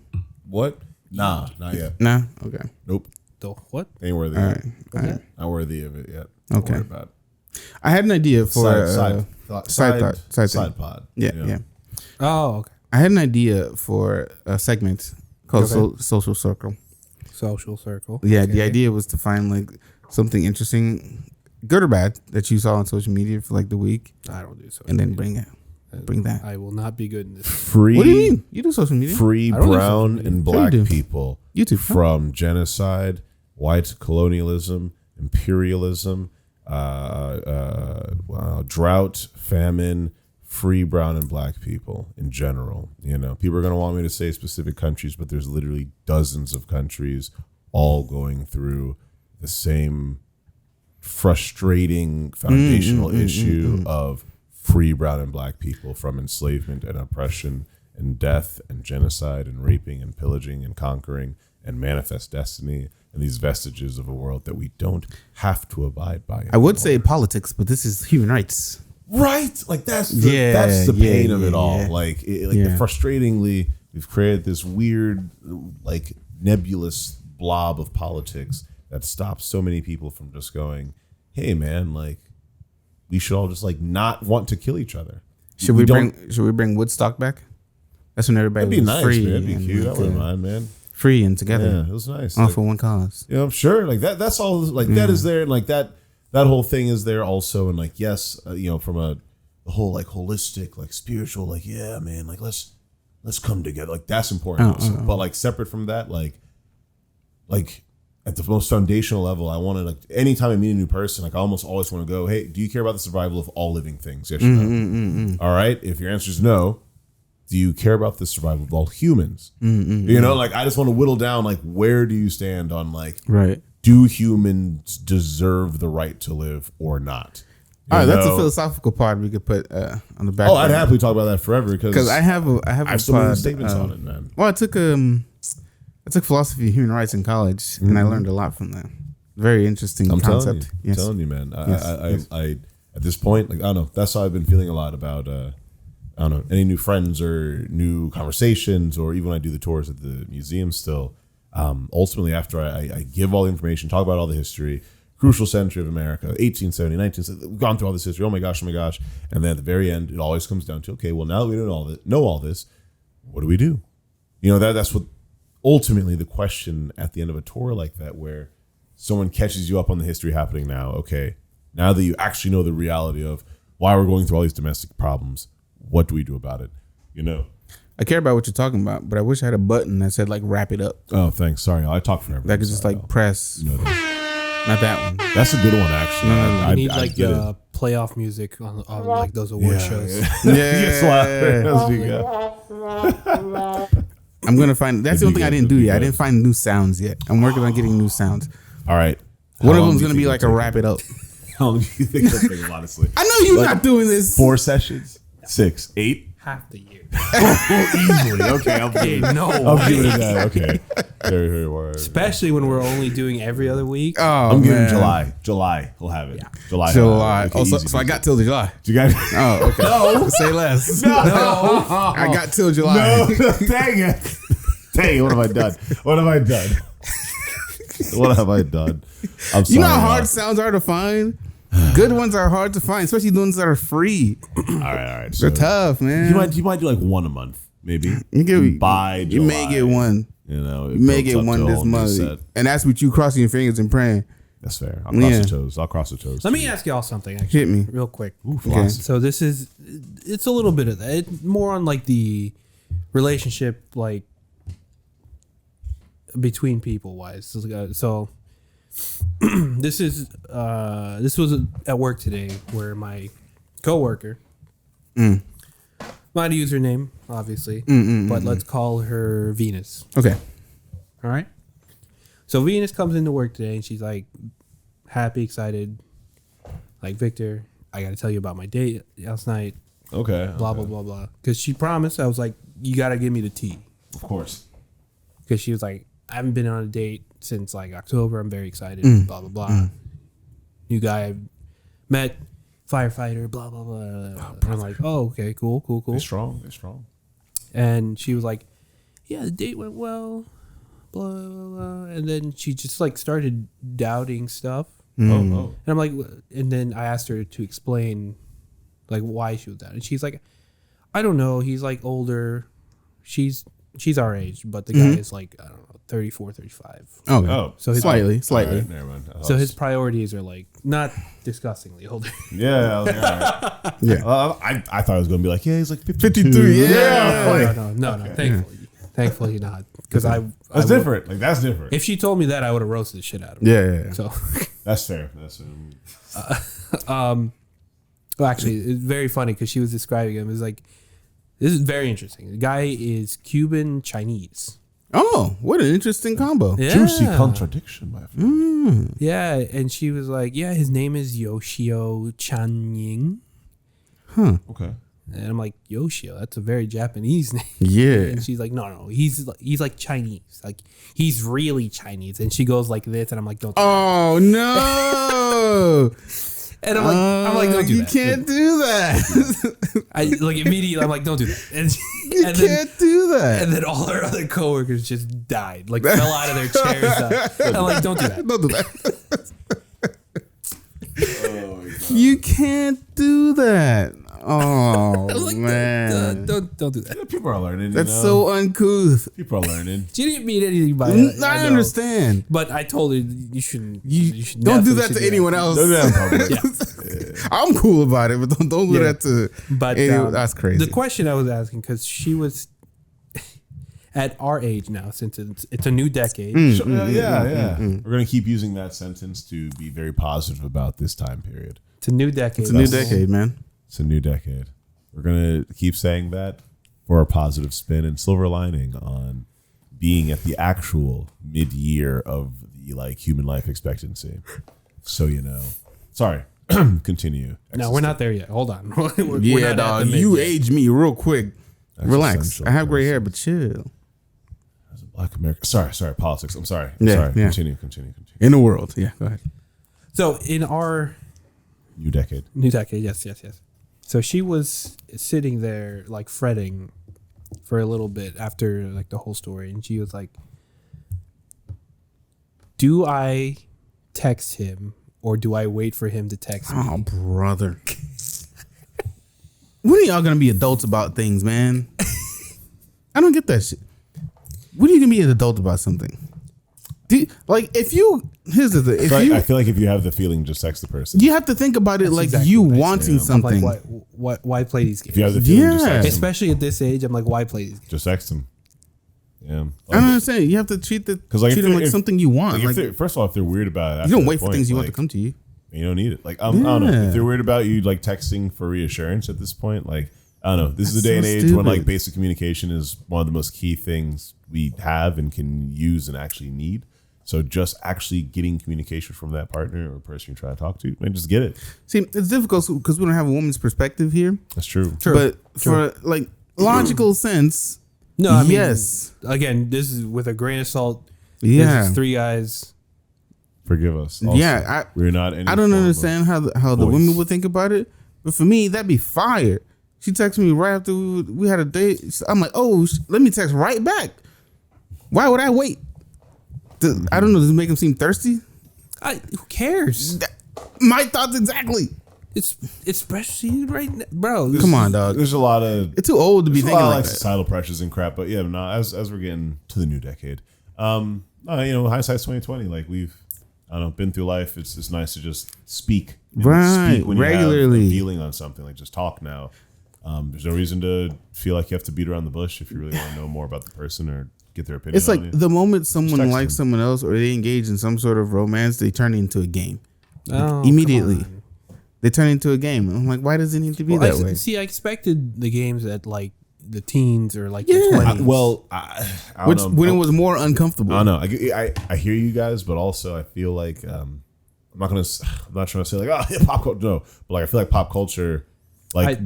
What? Nah, not yet. Nah? Okay. Nope. The what? Ain't worthy. All Of right. it. All right. Not worthy of it yet. Don't Okay. worry about it. I had an idea for Side thing. pod. Yeah. Oh, okay. I had an idea for a segment called Okay. Social Circle. Social circle. Yeah, Okay. the idea was to find like something interesting, good or bad, that you saw on social media for like the week, I don't do social. and then media. bring that. I will not be good in this. Free. What do you mean? You do social media? Free I don't do social brown media. and Sure you black do. people YouTube. Huh? from genocide, white colonialism, imperialism, drought, famine, free brown and black people in general. You know, people are going to want me to say specific countries, but there's literally dozens of countries all going through the same frustrating foundational issue of free brown and black people from enslavement and oppression and death and genocide and raping and pillaging and conquering and manifest destiny and these vestiges of a world that we don't have to abide by I would say politics, but this is human rights. right, like that's the pain of it all. yeah. Like Yeah. frustratingly, we've created this weird, like nebulous blob of politics that stops so many people from just going, "Hey, man, like we should all just like not want to kill each other." Should we don't- bring Woodstock back? That's when everybody That'd be was nice, free, man. That'd be and, cute. I like, wouldn't mind, man. free and together, Yeah, it was nice. all Like, for one cause. you know, I'm sure like that. That's all. Like that is there, and like that whole thing is there also, and like yes, you know, from a whole like holistic, like spiritual, like yeah, man, like let's come together. Like that's important. also. But like separate from that, like at the most foundational level, I want to like anytime I meet a new person, like I almost always want to go, hey, do you care about the survival of all living things? Yes or no? All right. If your answer is no, do you care about the survival of all humans? You know, like I just want to whittle down, like where do you stand on like Right. do humans deserve the right to live or not? You All right, that's a know? philosophical part we could put on the back. Oh, I'd happily talk about that forever because I have a I have so many statements on it, man. Well, I took philosophy and human rights in college, and I learned a lot from that. Very interesting I'm concept. telling you, man. Yes. I at this point, like I don't know, that's how I've been feeling a lot about I don't know, any new friends or new conversations, or even when I do the tours at the museum still. Ultimately, after I give all the information, talk about all the history, crucial century of America, 1870, 1970, we've gone through all this history, oh my gosh, and then at the very end, it always comes down to, okay, well, now that we know all this, what do we do? You know, that's what ultimately the question at the end of a tour like that, where someone catches you up on the history happening now. Okay, now that you actually know the reality of why we're going through all these domestic problems, what do we do about it? You know? I care about what you're talking about, but I wish I had a button that said like wrap it up. Oh, thanks. Sorry, I talk forever. That could just Sorry, like press. you know that. Not that one. That's a good one, actually. No. You need I'd like get the playoff music on like those award shows. Yes, louder Yeah. as we go. I'm gonna find. That's the only thing I didn't do yet. I didn't find new sounds yet. I'm working on getting new sounds. All right. One How of long them's do you gonna be think like a it'll wrap it up. take? How long do you think it'll take, honestly? I know you're Like, not doing this. 4 sessions? 6? 8? Half the year. Easily. Okay, I'll Hey, give it. no. I'll give it that. Okay. Very, very word. Especially when we're only doing every other week. Oh, I'm giving man. July. July. We'll have it. July. July. Okay, Oh, so, easy, so I easy. got till July. You guys. Oh, okay. No. Say less. No. I got till July. Dang it. Dang, what have I done? What have I done? What have I done? I'm sorry. You know how hard sounds are to find? Good ones are hard to find, especially the ones that are free. All right. They're tough, man. You might do like one a month, maybe. By July, you may get one. You know, You may get one this month, and that's with you crossing your fingers and praying. That's fair. I'll cross the toes. I'll cross the toes. Let me ask y'all something. Actually, Hit me real quick. Ooh, okay. So it's a little bit of that. It's more on like the relationship, like between people wise. So this was at work today where my coworker, not a username, obviously, but let's call her Venus. Okay. All right. So Venus comes into work today and she's like happy, excited, like, Victor, I got to tell you about my date last night. Okay. Blah, blah, blah, blah. Because she promised. I was like, you got to give me the tea. Of course. Because she was like, I haven't been on a date since like October. I'm very excited. Blah, blah, blah. New guy I met, firefighter, blah, blah, blah. And I'm like, oh, okay, cool. They're strong. And she was like, yeah, the date went well, blah, blah, blah. And then she just like started doubting stuff. Oh. And I'm like, and then I asked her to explain like why she was doubting. And she's like, I don't know. He's like older. She's our age, but the guy is like, I don't know, 34, 35. Okay. Oh. So his, Slightly. All right, never mind. so his priorities are like not disgustingly older. Yeah. I was like, all right. Yeah. I thought it was going to be like, yeah, he's like 52. 53. Yeah. No. Thankfully not. Because That's different. Like, that's different. if she told me that, I would have roasted the shit out of her. Yeah. So, That's fair. well, actually, it's very funny because she was describing him as like, this is very interesting. The guy is Cuban Chinese. Oh, what an interesting combo. Yeah. Juicy contradiction, my friend. Yeah, and she was like, yeah, his name is Yoshio Channying. Okay. And I'm like, Yoshio, that's a very Japanese name. Yeah. And she's like, no, he's like Chinese. Like, he's really Chinese. And she goes like this, and I'm like, don't do that. Oh no. And I'm like, don't do you that. can't do that. I like immediately, I'm like, don't do that. And, You and can't do that. And then all her other coworkers just died, like fell out of their chairs. I'm like, don't do that. Don't do that. You can't do that. Oh Like, man, don't do that. Yeah, people are learning. that's so uncouth. People are learning. She didn't mean anything by it. I know. understand. But I told her you shouldn't. You should don't do definitely that to should anyone else. Don't do that in public. I'm cool about it, but don't do that to. But anyone. That's crazy. The question I was asking, because she was at our age now, since it's a new decade. Yeah. We're going to keep using that sentence to be very positive about this time period. It's a new decade. It's a new decade, man. It's a new decade. We're going to keep saying that for a positive spin and silver lining on being at the actual mid-year of the like human life expectancy. So, you know, sorry, continue. No, we're not there yet. Hold on. We're Yeah, not at dog. the mid You yet. age me real quick. Relax. Existential I have gray hair, but chill. As a Black American. Sorry, politics. I'm sorry. Yeah, Sorry. yeah. Continue. In the world. Yeah, go ahead. So in our New decade. new decade, yes. So she was sitting there like fretting for a little bit after like the whole story, and she was like, "Do I text him or do I wait for him to text me?" Oh, brother. When are y'all gonna be adults about things, man? I don't get that shit. When are you gonna be an adult about something? Here's the thing. If I feel like if you have the feeling, just text the person. you have to think about it That's like exactly you what I wanting said. I'm something. like, why play these games? If you have the feeling, just Yeah. text him. Especially at this age, I'm like, why play these games? Just text him. Yeah. I don't understand. You have to treat them like something you want. Like first of all, if they're weird about it, you don't wait for things you want to come to you. You don't need it. Like I don't know. Yeah. If they're worried about you like texting for reassurance at this point, like I don't know. This is a That's day and so age when like stupid. basic communication is one of the most key things we have and can use and actually need. So just actually getting communication from that partner or person you're trying to talk to, man, just get it. See, it's difficult because we don't have a woman's perspective here. That's true. But for like logical sense, No, I mean, yes. Again, this is with a grain of salt. Yeah. This is three guys. Forgive us. Also, Yeah, we're not. Any I don't form of understand how the voice. women would think about it, but for me, that'd be fire. She texted me right after we had a date. I'm like, oh, let me text right back. Why would I wait? I don't know. Does it make him seem thirsty? Who cares? My thoughts exactly. It's especially right now, bro. Come on, dog. There's a lot of It's too old to be there's a thinking lot of like like that. societal pressures and crap. But yeah, no, as we're getting to the new decade, hindsight's 2020. Like we've, I don't know, been through life. It's nice to just speak, Right, when you regularly. have a feeling on something. Like just talk now. There's no reason to feel like you have to beat around the bush if you really want to know more about the person or get their opinion. It's like on you. the moment someone text likes them. someone else or they engage in some sort of romance, they turn it into a game. Oh, Immediately. come on. They turn it into a game. I'm like, why does it need to be Well, that way? See, I expected the games at like the teens or like Yeah. the 20s. I don't Which know. when it was more uncomfortable. I don't know. I hear you guys, but also I feel like I'm not trying to say like pop culture. No, but like I feel like pop culture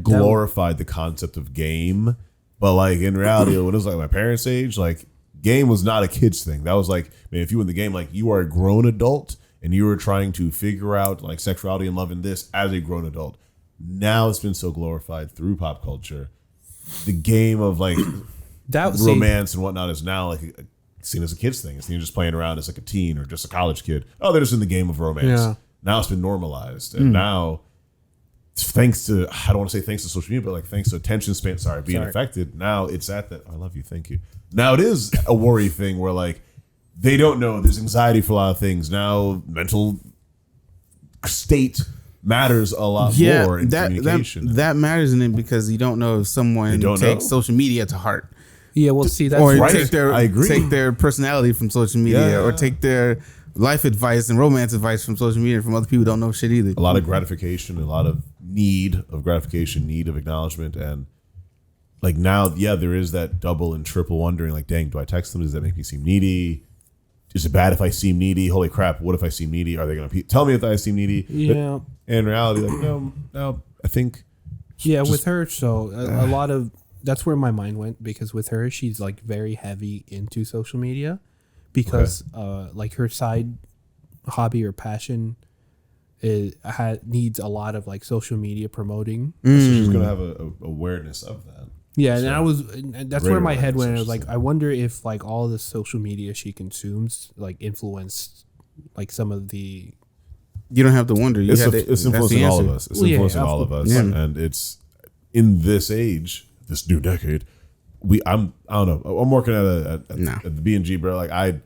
glorified the concept of game, but like in reality, when it was like my parents' age, like game was not a kid's thing. That was like, man, if you win the game, like you are a grown adult and you were trying to figure out like sexuality and love in this as a grown adult. Now it's been so glorified through pop culture. The game of like romance and whatnot is now like seen as a kid's thing. It's seen just playing around as like a teen or just a college kid. Oh, they're just in the game of romance. Yeah. Now it's been normalized, and now thanks to, I don't want to say thanks to social media, but like thanks to attention span, being affected. Now it's at that. I love you, thank you. Now it is a worry thing where like they don't know. There's anxiety for a lot of things now. Mental state matters a lot more in communication. That matters in it because you don't know if someone takes social media to heart. Yeah, well, see, that's Or right. take their personality from social media, Yeah. or take their life advice and romance advice from social media from other people who don't know shit either. A lot of gratification, a lot of need of gratification, need of acknowledgement, and like now, yeah, there is that double and triple wondering. Like, dang, do I text them? Does that make me seem needy? Is it bad if I seem needy? Holy crap! What if I seem needy? Are they going to tell me if I seem needy? Yeah. But in reality, like no. I think with her, so a lot of that's where my mind went, because with her, she's like very heavy into social media because like her side hobby or passion needs a lot of like social media promoting. so she's going to have a awareness of that. Yeah, So, and that's where my head went. I was like, I wonder if like all the social media she consumes like influenced like some of the. You don't have to wonder. It's influencing all of us. It's influencing all of us, and it's in this age, this new decade. I don't know. I'm working at the B&G, bro. Like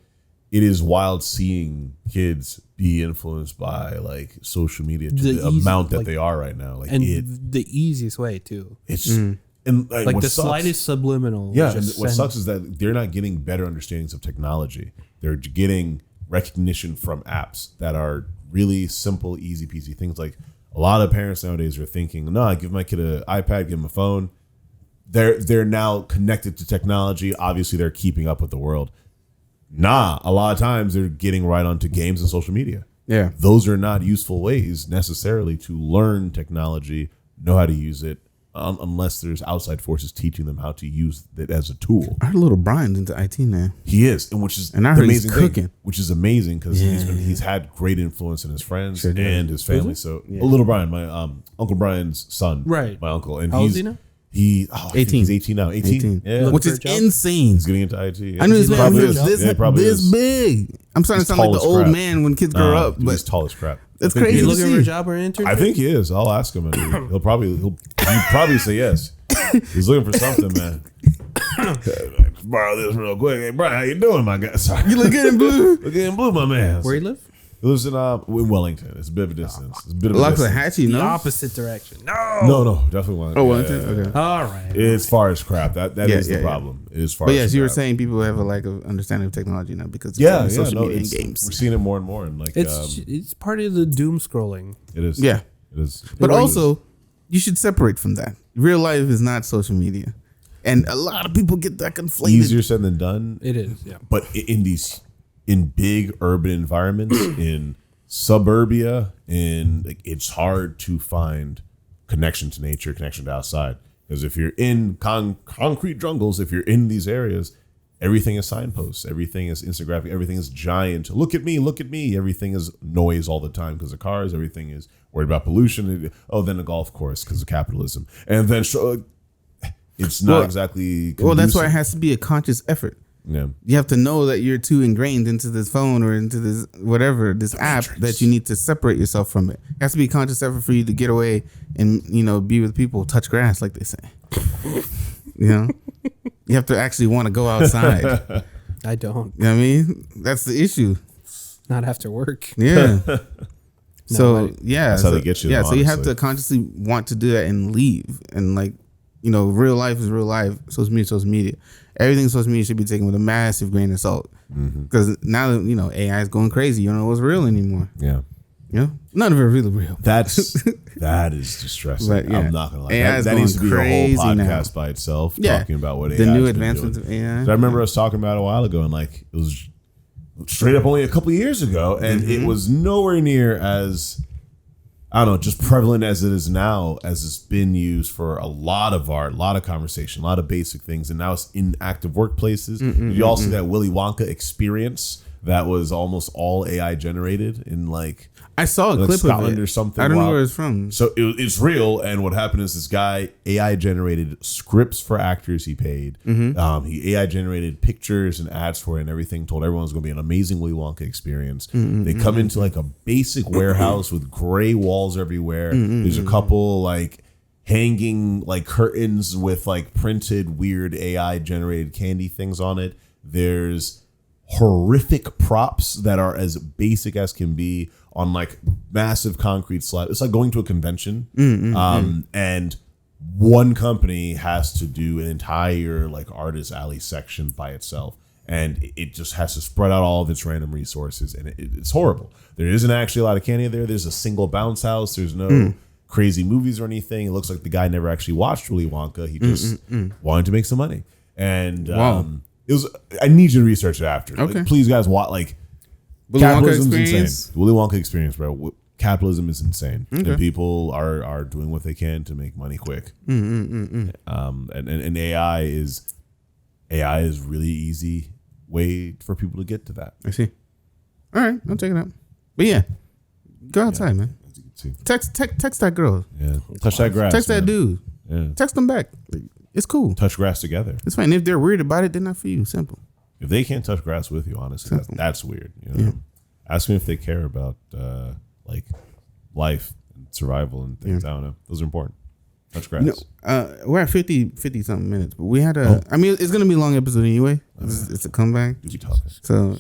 it is wild seeing kids be influenced by like social media to the amount that they are right now. Like, and the easiest way too. It's and like the slightest subliminal. Yeah, and what sucks is that they're not getting better understandings of technology. They're getting recognition from apps that are really simple, easy peasy things. Like a lot of parents nowadays are thinking, no, I give my kid an iPad, give him a phone. They're now connected to technology. Obviously, they're keeping up with the world. Nah, a lot of times they're getting right onto games and social media. Yeah. Those are not useful ways necessarily to learn technology, know how to use it, unless there's outside forces teaching them how to use it as a tool. Our little Brian's into IT now. He is, and which is I heard he's cooking. which is amazing because he's had great influence in his friends and his family. So little Brian, my Uncle Brian's son, Right. My uncle, and How old is he now? I think 18. He's 18 now. 18. Yeah. Which is insane. He's getting into IT. I knew this man Probably was is. Yeah, probably this is. big. I'm starting to sound like the tall as old crap. man when kids grow up. Dude, But he's tall as crap. It's I think crazy he You to is. looking for a see. job or an internship? I think he is. I'll ask him. He'll probably say yes. He's looking for something, man. Borrow this real quick. Hey, Brian, how you doing, my guy? Sorry. You look good in blue. Look in blue, my man. Where you live? He lives in Wellington. It's a bit of a distance. It's a bit of a distance. Loxahatchee, The no? opposite direction. No, definitely Wellington. Oh, Wellington? Okay. All right. It's far as crap. That is the yeah. problem. It is far But as yes, you were crap. saying people have a lack of understanding of technology now because of social media and games. We're seeing it more and more, and like It's part of the doom scrolling. it is. Yeah. It is. But also, you should separate from that. Real life is not social media. And a lot of people get that conflated. Easier said than done. It is, yeah. But in big urban environments, in suburbia, it's hard to find connection to nature, connection to outside. Because if you're in concrete jungles, if you're in these areas, everything is signposts, everything is infographic, everything is giant. Look at me, look at me. Everything is noise all the time because of cars. Everything is worried about pollution. Oh, then a golf course because of capitalism. And then it's not exactly conducive. Well, that's why it has to be a conscious effort. Yeah. You have to know that you're too ingrained into this phone or into this whatever, this app, that you need to separate yourself from it. It has to be a conscious effort for you to get away and, you know, be with people, touch grass, like they say. You know? You have to actually want to go outside. I don't. You know what I mean? That's the issue. Not after work. Yeah. So, but yeah. That's how they get you, Yeah, so you have honestly. to consciously want to do that and leave. And, like, you know, real life is real life. Social media is social media. Everything social media should be taken with a massive grain of salt. Because now, you know, AI is going crazy. You don't know what's real anymore. Yeah. You know? None of it really real. That is distressing. But, yeah. I'm not gonna lie. AI is That needs to going be a crazy whole now. podcast by itself, Yeah. talking about what AI The new has been advancements doing. of AI. I remember us talking about it a while ago, and like it was straight up only a couple of years ago, and it was nowhere near as, I don't know, just prevalent as it is now, as it's been used for a lot of art, a lot of conversation, a lot of basic things, and now it's in active workplaces. You also see that Willy Wonka experience that was almost all AI generated in like I saw a like clip of Scotland it. or something. I don't know Wow. where it's from. So it's real, and what happened is this guy AI generated scripts for actors he paid. He AI generated pictures and ads for it and everything. Told everyone it was going to be an amazing Willy Wonka experience. They come into like a basic warehouse with gray walls everywhere. There's a couple like hanging like curtains with like printed weird AI generated candy things on it. There's horrific props that are as basic as can be on like massive concrete slabs. It's like going to a convention, and one company has to do an entire like artist alley section by itself, and it just has to spread out all of its random resources, and it's horrible. There isn't actually a lot of candy there. There's a single bounce house. There's no crazy movies or anything. It looks like the guy never actually watched Willy Wonka. He just wanted to make some money, and it was. I need you to research it after. Okay. Like, please, guys, watch like. Willy Wonka Capitalism's experience? insane. Willy Wonka experience, bro. Capitalism is insane, and people are doing what they can to make money quick. And AI is really easy way for people to get to that. I see. All right, I'll check it out. But yeah, go outside, man. As you can see. Text that girl. Yeah, touch that grass. Text that man. dude. Yeah, Text them back. Like, it's cool. touch grass together. It's fine. If they're weird about it, they're not for you. Simple. If they can't touch grass with you, honestly, that's weird. You know, ask them if they care about like life and survival and things. I don't know. Those are important. Touch grass. No, we're at 50 something minutes, but we had a. I mean, it's gonna be a long episode anyway. It's a comeback, Do be talking. so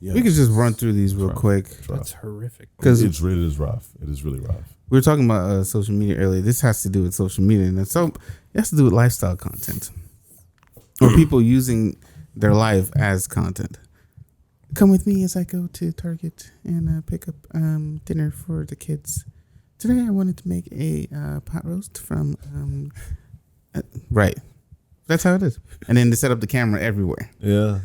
we could just run through these real quick That's horrific. because It is rough. It is really rough. we were talking about social media earlier. This has to do with social media, and so it has to do with lifestyle content or people using their life as content. Come with me as I go to Target and pick up dinner for the kids. Today I wanted to make a pot roast from right. That's how it is. And then to set up the camera everywhere. Yeah.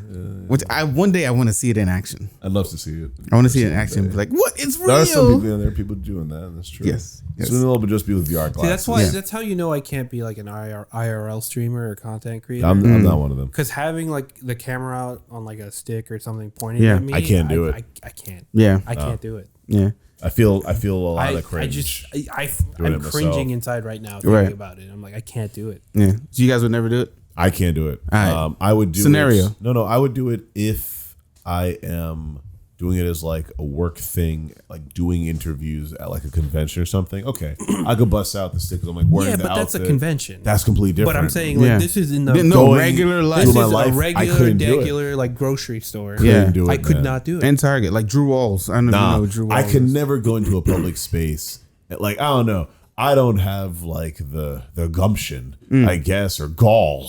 Which one day I want to see it in action. I'd love to see it. I want to see it in action. Be like, what? It's real. There are some people in there, people doing that. That's true. Yes. It's a little bit just be with VR glasses. See, that's why. Yeah. That's how you know I can't be like an IRL streamer or content creator. I'm not one of them. Because having like the camera out on like a stick or something pointing Yeah. at me, I can't do it. I can't. Yeah. I can't do it. Yeah. I feel a lot of cringe. I'm it myself. cringing inside right now thinking Right. about it. I'm like, I can't do it. Yeah. So you guys would never do it? I can't do it. All right. I would do Scenario. it. No, I would do it if I am doing it as like a work thing, like doing interviews at like a convention or something. Okay, I could bust out the stickers. I'm like wearing Yeah, the but that's a outfit. convention. That's completely different. But I'm saying like Yeah. this is in the No, Going regular life. this my is life, a I regular, couldn't do it. regular like grocery store. Yeah. Couldn't do it, I could man. not do it. And Target, like Drew Walls. I don't know if you know Nah, what Drew Walls I could is. never go into a public space. Like I don't know. I don't have like the gumption, I guess, or gall,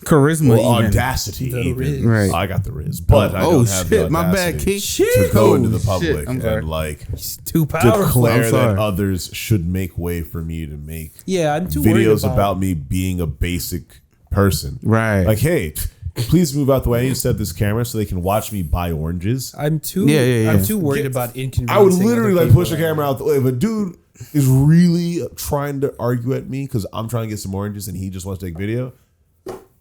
Charisma, or even. audacity. The even. riz. Right. I got the riz, but I Oh, don't have the shit, my bad, audacity King. to go Oh, into the shit, public I'm sorry. and like It's too powerful. declare I'm sorry. that others should make way for me to make Yeah, I'm too worried videos about about me being a basic person. Right. Like, hey, please move out the way. I need to set up this camera so they can watch me buy oranges. I'm too. Yeah. I'm too worried about inconveniencing. I would literally other like push the people. camera out the way. If a dude is really trying to argue at me because I'm trying to get some oranges and he just wants to take video,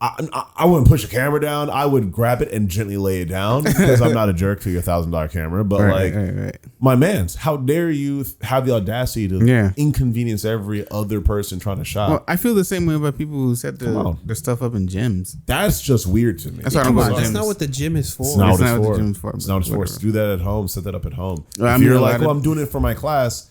I wouldn't push a camera down. I would grab it and gently lay it down because I'm not a jerk to your $1,000 camera. But Right. my man's, how dare you have the audacity to Yeah. inconvenience every other person trying to shop? Well, I feel the same way about people who set their stuff up in gyms. That's just weird to me. That's what I'm about That's gyms. not what the gym is for. It's not It's what not it's what for. the gym's for, It's not what it's for. whatever. Do that at home. Set that up at home. Well, I If mean, you're a like, lot well, of- I'm doing it for my class.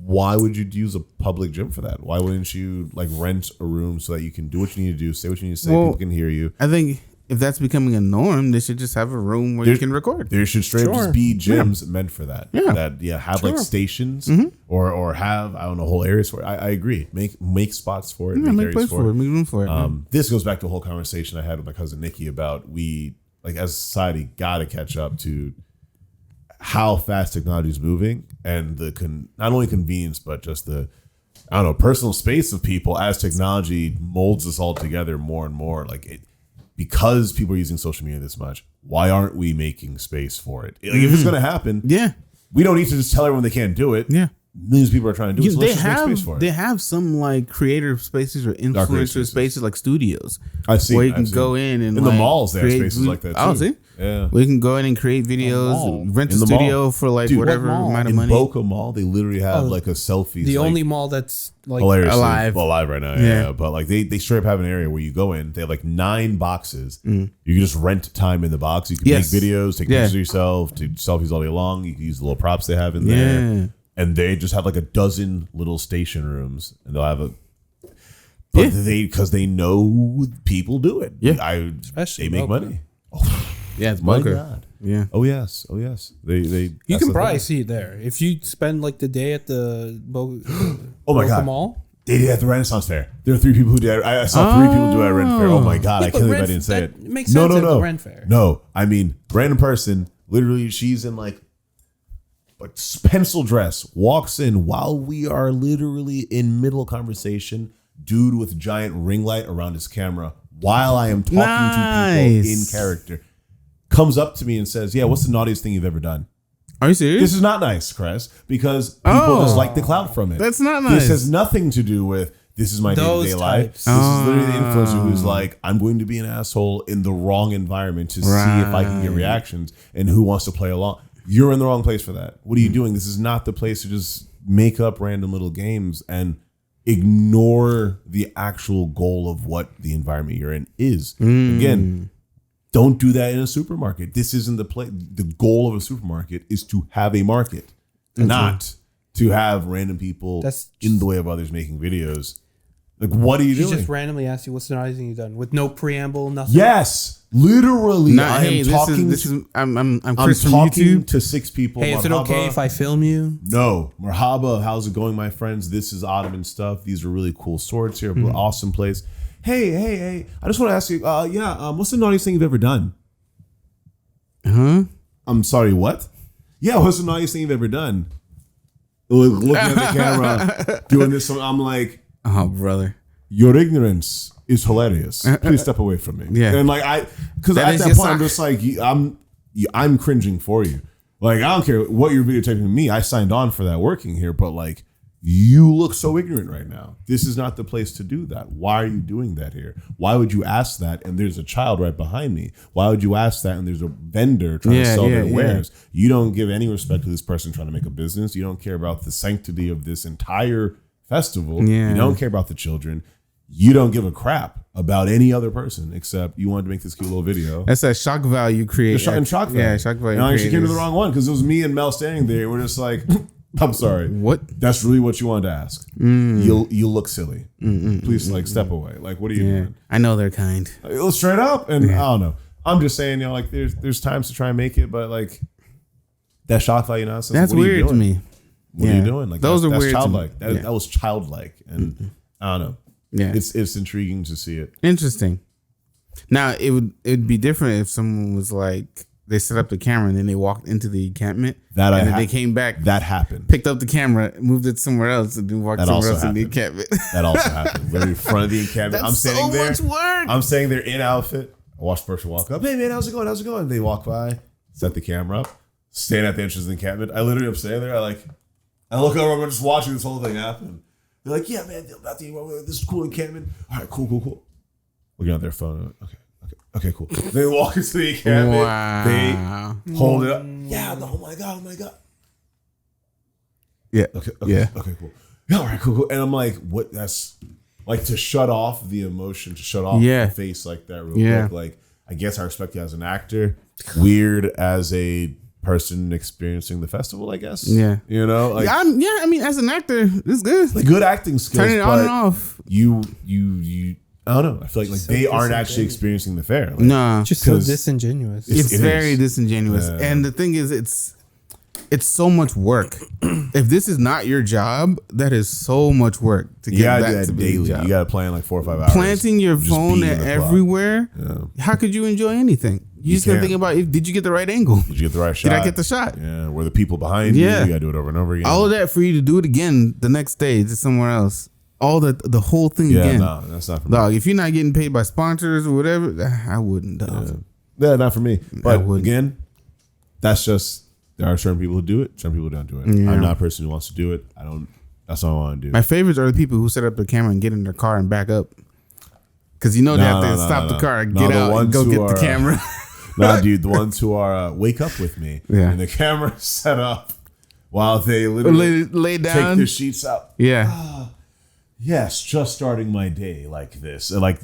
Why would you use a public gym for that? Why wouldn't you like rent a room so that you can do what you need to do, say what you need to say, Well, people can hear you? I think if that's becoming a norm, they should just have a room where you can record. There should straight up Sure. just be gyms meant for that. Yeah. That have like Sure. stations or have, I don't know, whole areas for it. I agree. Make spots for it. Yeah, make make areas place for it. Make room for it. This goes back to a whole conversation I had with my cousin Nikki about we, like as a society, gotta catch up to how fast technology is moving and the not only convenience but just the, I don't know, personal space of people as technology molds us all together more and more. Like it, because people are using social media this much, why aren't we making space for it? Like if it's gonna happen, Yeah. we don't need to just tell everyone they can't do it. Yeah. Millions of people are trying to do it. So They let's just make space have for it. they have some like creator spaces or influencer spaces. spaces like studios. I've seen- where you I've can seen. go in and In the like, malls, they have create spaces like that, Oh, too. see, Yeah. we can go in and create videos, mall? rent a In the mall. studio for like Dude, whatever what mall? amount of In money. Boca Mall, they literally have Oh, like a selfie. The only mall that's like hilariously alive. right now. Yeah. Yeah. But like they straight up have an area where you go in. They have like 9 boxes. Mm. You can just rent time in the box. You can Yes. make videos, take Yeah. pictures of yourself, do selfies all day long. You can use the little props they have in there. Yeah. And they just have like a dozen little station rooms, and they'll have a. But Yeah. because they know people do it. Yeah. Especially they make Boca. money. Yeah, it's My Boca. God. Yeah. Oh yes. They you that's can the probably thing. see it there if you spend like the day at the Oh my Boca God. Mall. They did at the Renaissance Fair. There are 3 people who did. I saw 3 people do it at Ren Fair. Oh my God! I Yeah, can't believe I Ren- didn't say that it. makes sense at the Ren Fair. No, I mean random person. Literally, she's in like a pencil dress. Walks in while we are literally in middle conversation. Dude with giant ring light around his camera while I am talking to people in Nice. character. Comes up to me and says, "Yeah, what's the naughtiest thing you've ever done?" Are you serious? This is not nice, Chris, because people just like the clout from it. That's not This nice. has nothing to do with this is my Those day-to-day life. types. This is literally the influencer who's like, I'm going to be an asshole in the wrong environment to see if I can get Right. reactions and who wants to play along. You're in the wrong place for that. What are you doing? This is not the place to just make up random little games and ignore the actual goal of what the environment you're in is. Again, don't do that in a supermarket. This isn't the place. The goal of a supermarket is to have a market, not to have random people That's in the way of others making videos. Like, what are you She doing? just randomly asks you what's the naughtiest thing you've done with no preamble, nothing. Yes, literally. Nah, I hey, am talking. this is I'm I'm Chris from talking YouTube. to 6 people. Hey, is it okay if I film you? No, marhaba. How's it going, my friends? This is Ottoman stuff. These are really cool swords here. Hmm. Awesome place. Hey. I just want to ask you. What's the naughtiest thing you've ever done? Huh? I'm sorry. What? Yeah. What's the naughtiest thing you've ever done? Looking at the camera, doing this. I'm like, Oh, brother. your ignorance is hilarious. Please step away from me. Yeah. And like because That at is that your point I'm sock. just like I'm cringing for you. Like I don't care what you're videotaping me. I signed on for that working here, but like you look so ignorant right now. This is not the place to do that. Why are you doing that here? Why would you ask that? And there's a child right behind me. Why would you ask that? And there's a vendor trying to sell their wares. You don't give any respect to this person trying to make a business. You don't care about the sanctity of this entire festival. Yeah. You don't care about the children. You don't give a crap about any other person except you wanted to make this cute little video. That's that shock value create. Shock value. Yeah, shock value. And I actually came to the creators. wrong one because it was me and Mel standing there. And we're just like, I'm sorry. What? That's really what you wanted to ask. You look silly. Please, like, step away. Like, what are you Yeah, doing? I know they're kind. Like, straight up. And I don't know. I'm just saying, like, there's times to try and make it, but like that shock value nonsense. That's what are you weird to doing? me. What are you doing? Like Those are that's weird to me. childlike. That, Yeah. that was childlike, and I don't know. Yeah, It's intriguing to see it. interesting. Now it'd be different if someone was like they set up the camera and then they walked into the encampment That I and then ha- they came back, That happened. picked up the camera, moved it somewhere else, and then walked That somewhere also else in the happened. encampment. That also happened. Literally in front of the encampment. I'm standing so there. much work. I'm standing there in outfit. I watch the person walk up. Hey man, how's it going? How's it going? They walk by, set the camera up, stand at the entrance of the encampment. I literally am standing there. I look over. I'm just watching this whole thing happen. They're like, yeah, man, this is cool encampment. All right, cool. looking at their phone. Okay, cool. They walk into the encampment. Wow. They hold it up. Yeah. Oh my god. Yeah. Okay, Yeah. okay, cool. Yeah, all right, cool. And I'm like, what? That's like to shut off the emotion, to shut off the face like that real quick. Like, I guess I respect you as an actor. Weird as a person experiencing the festival, I guess. Yeah. You know? Like, I mean, as an actor, it's good. like good acting skills. Turn it on and off. You I don't know. I feel like So they aren't actually disingenuous. experiencing the fair. Like, Nah. Just so 'cause disingenuous. It's It very is. disingenuous. Yeah. And the thing is, it's so much work. If this is not your job, that is so much work to you get gotta back do to that being daily. your job. You gotta plan like 4 or 5 hours. Planting your Just phone being in the clock. everywhere. Yeah. How could you enjoy anything? You just gotta can't. think about did you get the right angle? Did you get the right shot? Did I get the shot? Yeah. Were the people behind Yeah. you? You gotta do it over and over again. All of that for you to do it again the next day to somewhere else. All the whole thing Yeah, again. no, that's not for me. Dog, if you're not getting paid by sponsors or whatever, I wouldn't. Dog. Yeah, not for me. But wouldn't. again, that's just there are certain people who do it, certain people who don't do it. Yeah. I'm not a person who wants to do it. I don't. That's not what I want to do. My favorites are the people who set up their camera and get in their car and back up. Because you know they have to stop the car, get out, and go get the camera. Nah, dude, the ones who are wake up with me, Yeah. and the camera set up while they literally lay take down. the sheets out. Yeah. Yes, just starting my day like this. And like,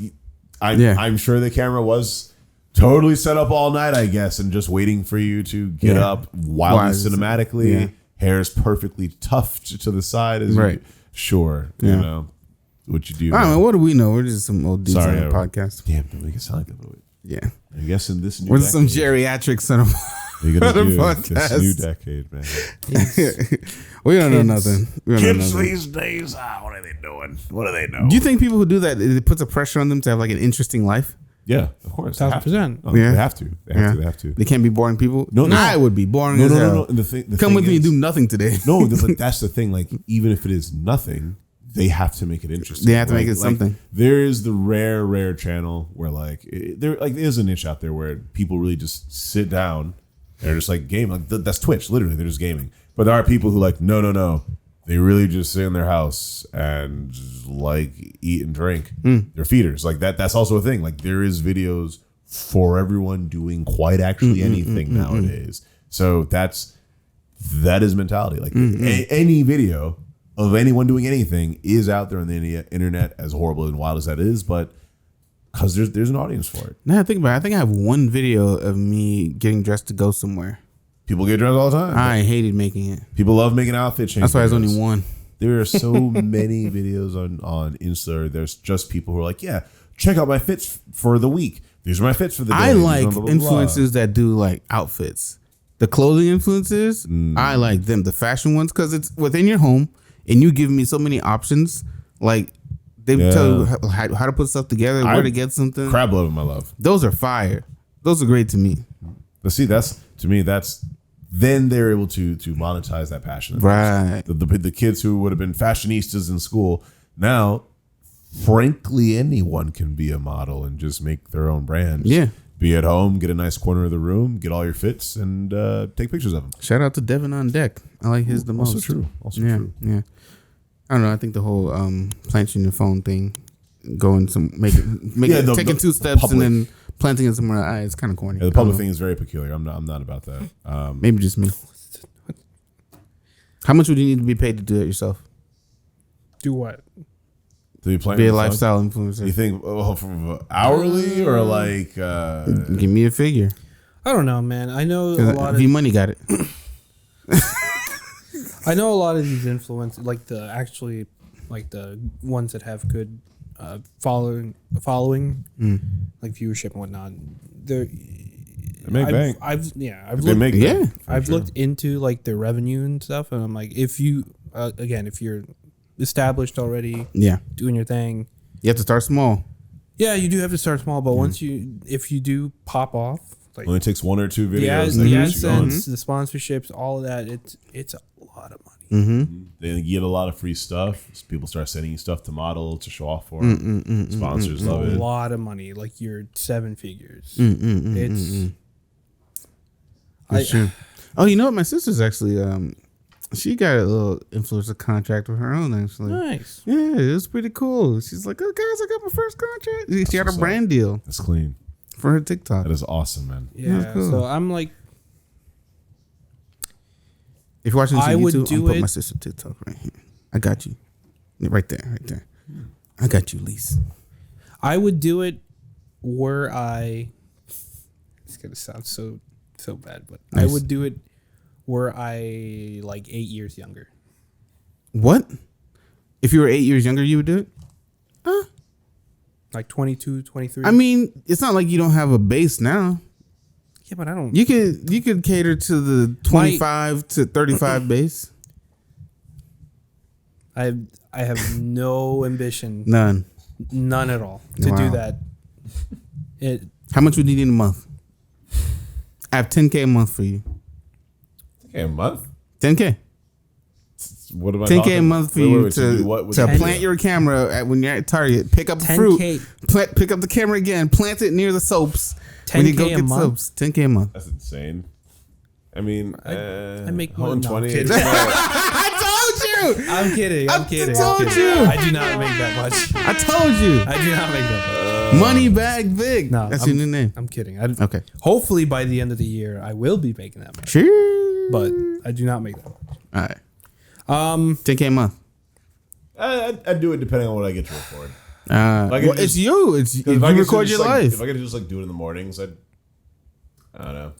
Yeah. I'm sure the camera was totally set up all night, I guess, and just waiting for you to get Yeah. up wildly Wise. cinematically. Yeah. Hair's perfectly tufted to the side. As Right. Sure. Yeah. You know what you do. I don't know. What do we know? We're just some old dudes Sorry, on the I- podcast. Damn, don't make it sound like that. But Yeah. I guess in this new We're some decade, geriatric cinema. you're gonna on the do podcast. this new decade, man. We don't know Kids. nothing. We don't know Kids nothing. these days, what are they doing? What do they know? Do you think people who do that, it puts a pressure on them to have like an interesting life? Yeah, of course. They have to. 1,000%. Oh, Yeah. They have to. They have to. They have to. They can't be boring people. No, no. I would be boring No, as no, hell. no, no. And the Come thing with me and is- do nothing today. No, but that's the thing. Like, even if it is nothing, they have to make it interesting. They have to make it Like, something. there is the rare channel where there is a niche out there where people really just sit down. They're just like game. Like that's Twitch. Literally, they're just gaming. But there are people who like no. They really just sit in their house and just, like eat and drink. They're feeders. Like that. That's also a thing. Like there is videos for everyone doing quite actually anything nowadays. So that is mentality. Like any video of anyone doing anything is out there on the internet, as horrible and wild as that is, but because there's an audience for it. Now I think about it, I think I have one video of me getting dressed to go somewhere. People get dressed all the time. I hated making it. People love making outfit changes. That's why there's only one. There are so many videos on Insta. There's just people who are like, yeah, check out my fits for the week. These are my fits for the day. I These are like blah, blah, blah, blah. influencers that do like outfits. The clothing influencers, I like them. The fashion ones, because it's within your home and you give me so many options. Like they tell you how to put stuff together, where to get something. Crab love my love. Those are fire. Those are great to me. But see, that's then they're able to monetize that passion. Right. The kids who would have been fashionistas in school now, frankly, anyone can be a model and just make their own brand. Yeah. Be at home, get a nice corner of the room, get all your fits, and take pictures of them. Shout out to Devin on deck. I like his the most. Also true. Also Yeah, true. yeah. I don't know. I think the whole planting your phone thing, going some taking two steps public. and then planting it somewhere. It's kind of corny. Yeah, the public thing is very peculiar. I'm not about that. Maybe just me. How much would you need to be paid to do it yourself? Do what? To be playing Be a the phone? lifestyle You influencer. think from hourly or like? Give me a figure. I don't know, man. I know a lot V of Money got it. I know a lot of these influencers, like the ones that have good following, like viewership and whatnot. They're They make bank. I've They looked, make Yeah. bank, for I've sure. looked into like their revenue and stuff, and I'm like, if you if you're established already, Yeah. doing your thing, You have to start small. yeah, you do have to start small. But if you do pop off, like Only takes 1 or 2 the videos. that AdSense, gets you going. the sponsorships, all of that, it's a lot of money. Mm-hmm. They get a lot of free stuff. People start sending you stuff to model, to show off for. Sponsors A love it. lot of money, like your 7 figures. It's true. Oh, you know what? My sister's actually She got a little influencer contract of her own, actually. Nice. Yeah, it was pretty cool. She's like, oh, guys, I got my first contract. She got a what's brand deal That's clean. for her TikTok. That is awesome, man. Yeah. cool. So I'm like, If you're watching this I on would YouTube, do I'll put it- my sister TikTok right here. I got you. Right there. I got you, Lise. I would do it were I. It's gonna sound so bad, but I Nice. would do it were I like 8 years younger. What? If you were 8 years younger, you would do it? Like 22, 23. I mean, it's not like you don't have a base now. yeah, but I don't. You could cater to the 25 to 35 base. I have no ambition, None. none at all, to Wow. do that. How much would you need in a month? I have 10K a month for you. Okay, a month. 10K. What am I 10K a talking- month for wait, you wait, to, do what? What to do you plant do? your camera when you're at Target. Pick up the fruit. 10K. Pick up the camera again. Plant it near the soaps. When you 10K go a get month? soaps. 10K a month. That's insane. I mean, I make more- no, I'm 120. kidding. I told you. I'm kidding. I'm I kidding. told I'm kidding. you. I do not make that much. I told you. I do not make that much. Money bag big. No, That's I'm, your new name. I'm kidding. Okay. Hopefully by the end of the year, I will be making that much. Sure. But I do not make that much. All right. 10K a month. I'd do it depending on what I get to record. Well, just- it's you. It's if If you I could record just, your like, life. If I could just like do it in the mornings, I don't know.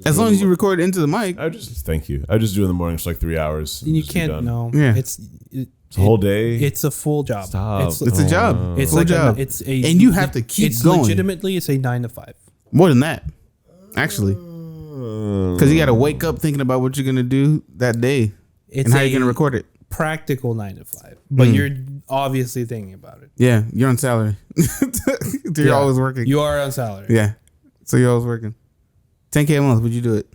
As long as you record into the mic. I just thank you. I just do it in the mornings for like 3 hours. And you just be can't done. know. Yeah. It's It's a whole day. It's a full job. Stop. It's a job. It's Full like job. it's a And you have to keep it's going. Legitimately, it's a 9 to 5. More than that, actually. Because you got to wake up thinking about what you're going to do that day It's and how a you're going to record it. practical 9 to 5, but you're obviously thinking about it. Yeah, you're on salary. You're Yeah. always working. You are on salary. Yeah. So you're always working. 10K a month, would you do it?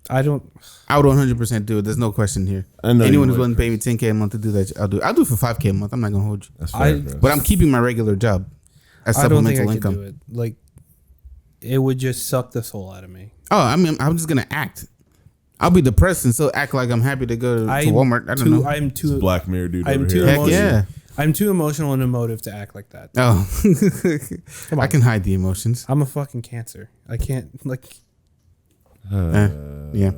I don't. I would 100% do it. There's no question here. I know Anyone you who's would, willing to pay me 10K a month to do that, I'll do it. I'll do it for 5K a month. I'm not going to hold you. That's fair, I- Chris. But I'm keeping my regular job as I don't think supplemental I income. could do it. Like, it would just suck the soul out of me. Oh, I mean, I'm just going to act. I'll be depressed and still act like I'm happy to go to Walmart. I don't know. I'm too. Black Mirror dude. I'm over too here. Heck emotional. yeah. I'm too emotional and emotive to act like that. Oh. Come I on. can hide the emotions. I'm a fucking cancer. I can't like. Yeah.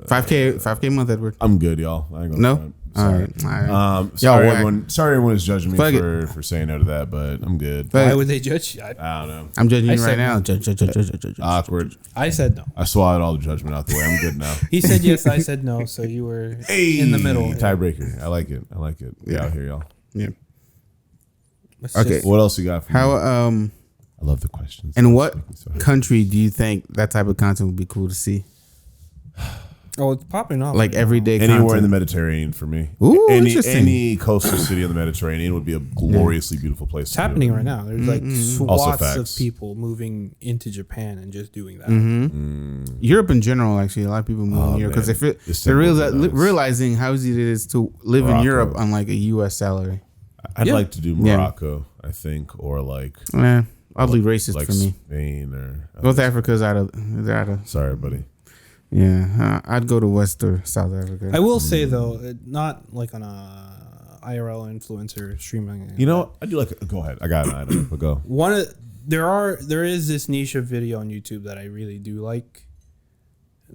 5K a month, Edward. I'm good, y'all. I ain't gonna No? front. All Sorry. right. All right. Sorry, whack. everyone. Sorry, everyone is judging me Fuck it. for saying no to that, but I'm good. Fuck Why it. would they judge you? I don't know. I'm judging I you right said now. no. Judge. Awkward. I said no. I swallowed all the judgment out the way. I'm good now. He said yes. I said no. So you were in the middle. Tiebreaker. I like it. We out here, y'all. Yeah. It's Okay. just- What else you got for me? How I love the questions. and what Make me so happy. country do you think that type of content would be cool to see? oh, it's popping off. Like right now. everyday Anywhere in the content. Mediterranean for me. Ooh, any interesting. any coastal city in the Mediterranean would be a gloriously beautiful place. It's happening right now. There's like Also swaths of facts. people moving into Japan and just doing that. Europe in general, actually, a lot of people move in Oh, Europe because man. they're Istanbul's nice. realizing how easy it is to live in Morocco. Europe on like a U.S. salary. I'd Yeah. like to do Yeah. Morocco, I think, or like Oddly racist like for me. Spain or North Africa's out of. Sorry, buddy. Yeah, I'd go to West or South Africa. I will say though, not like on a IRL influencer streaming. You know, I do like. Go ahead. I got an item, but go. There is this niche of video on YouTube that I really do like.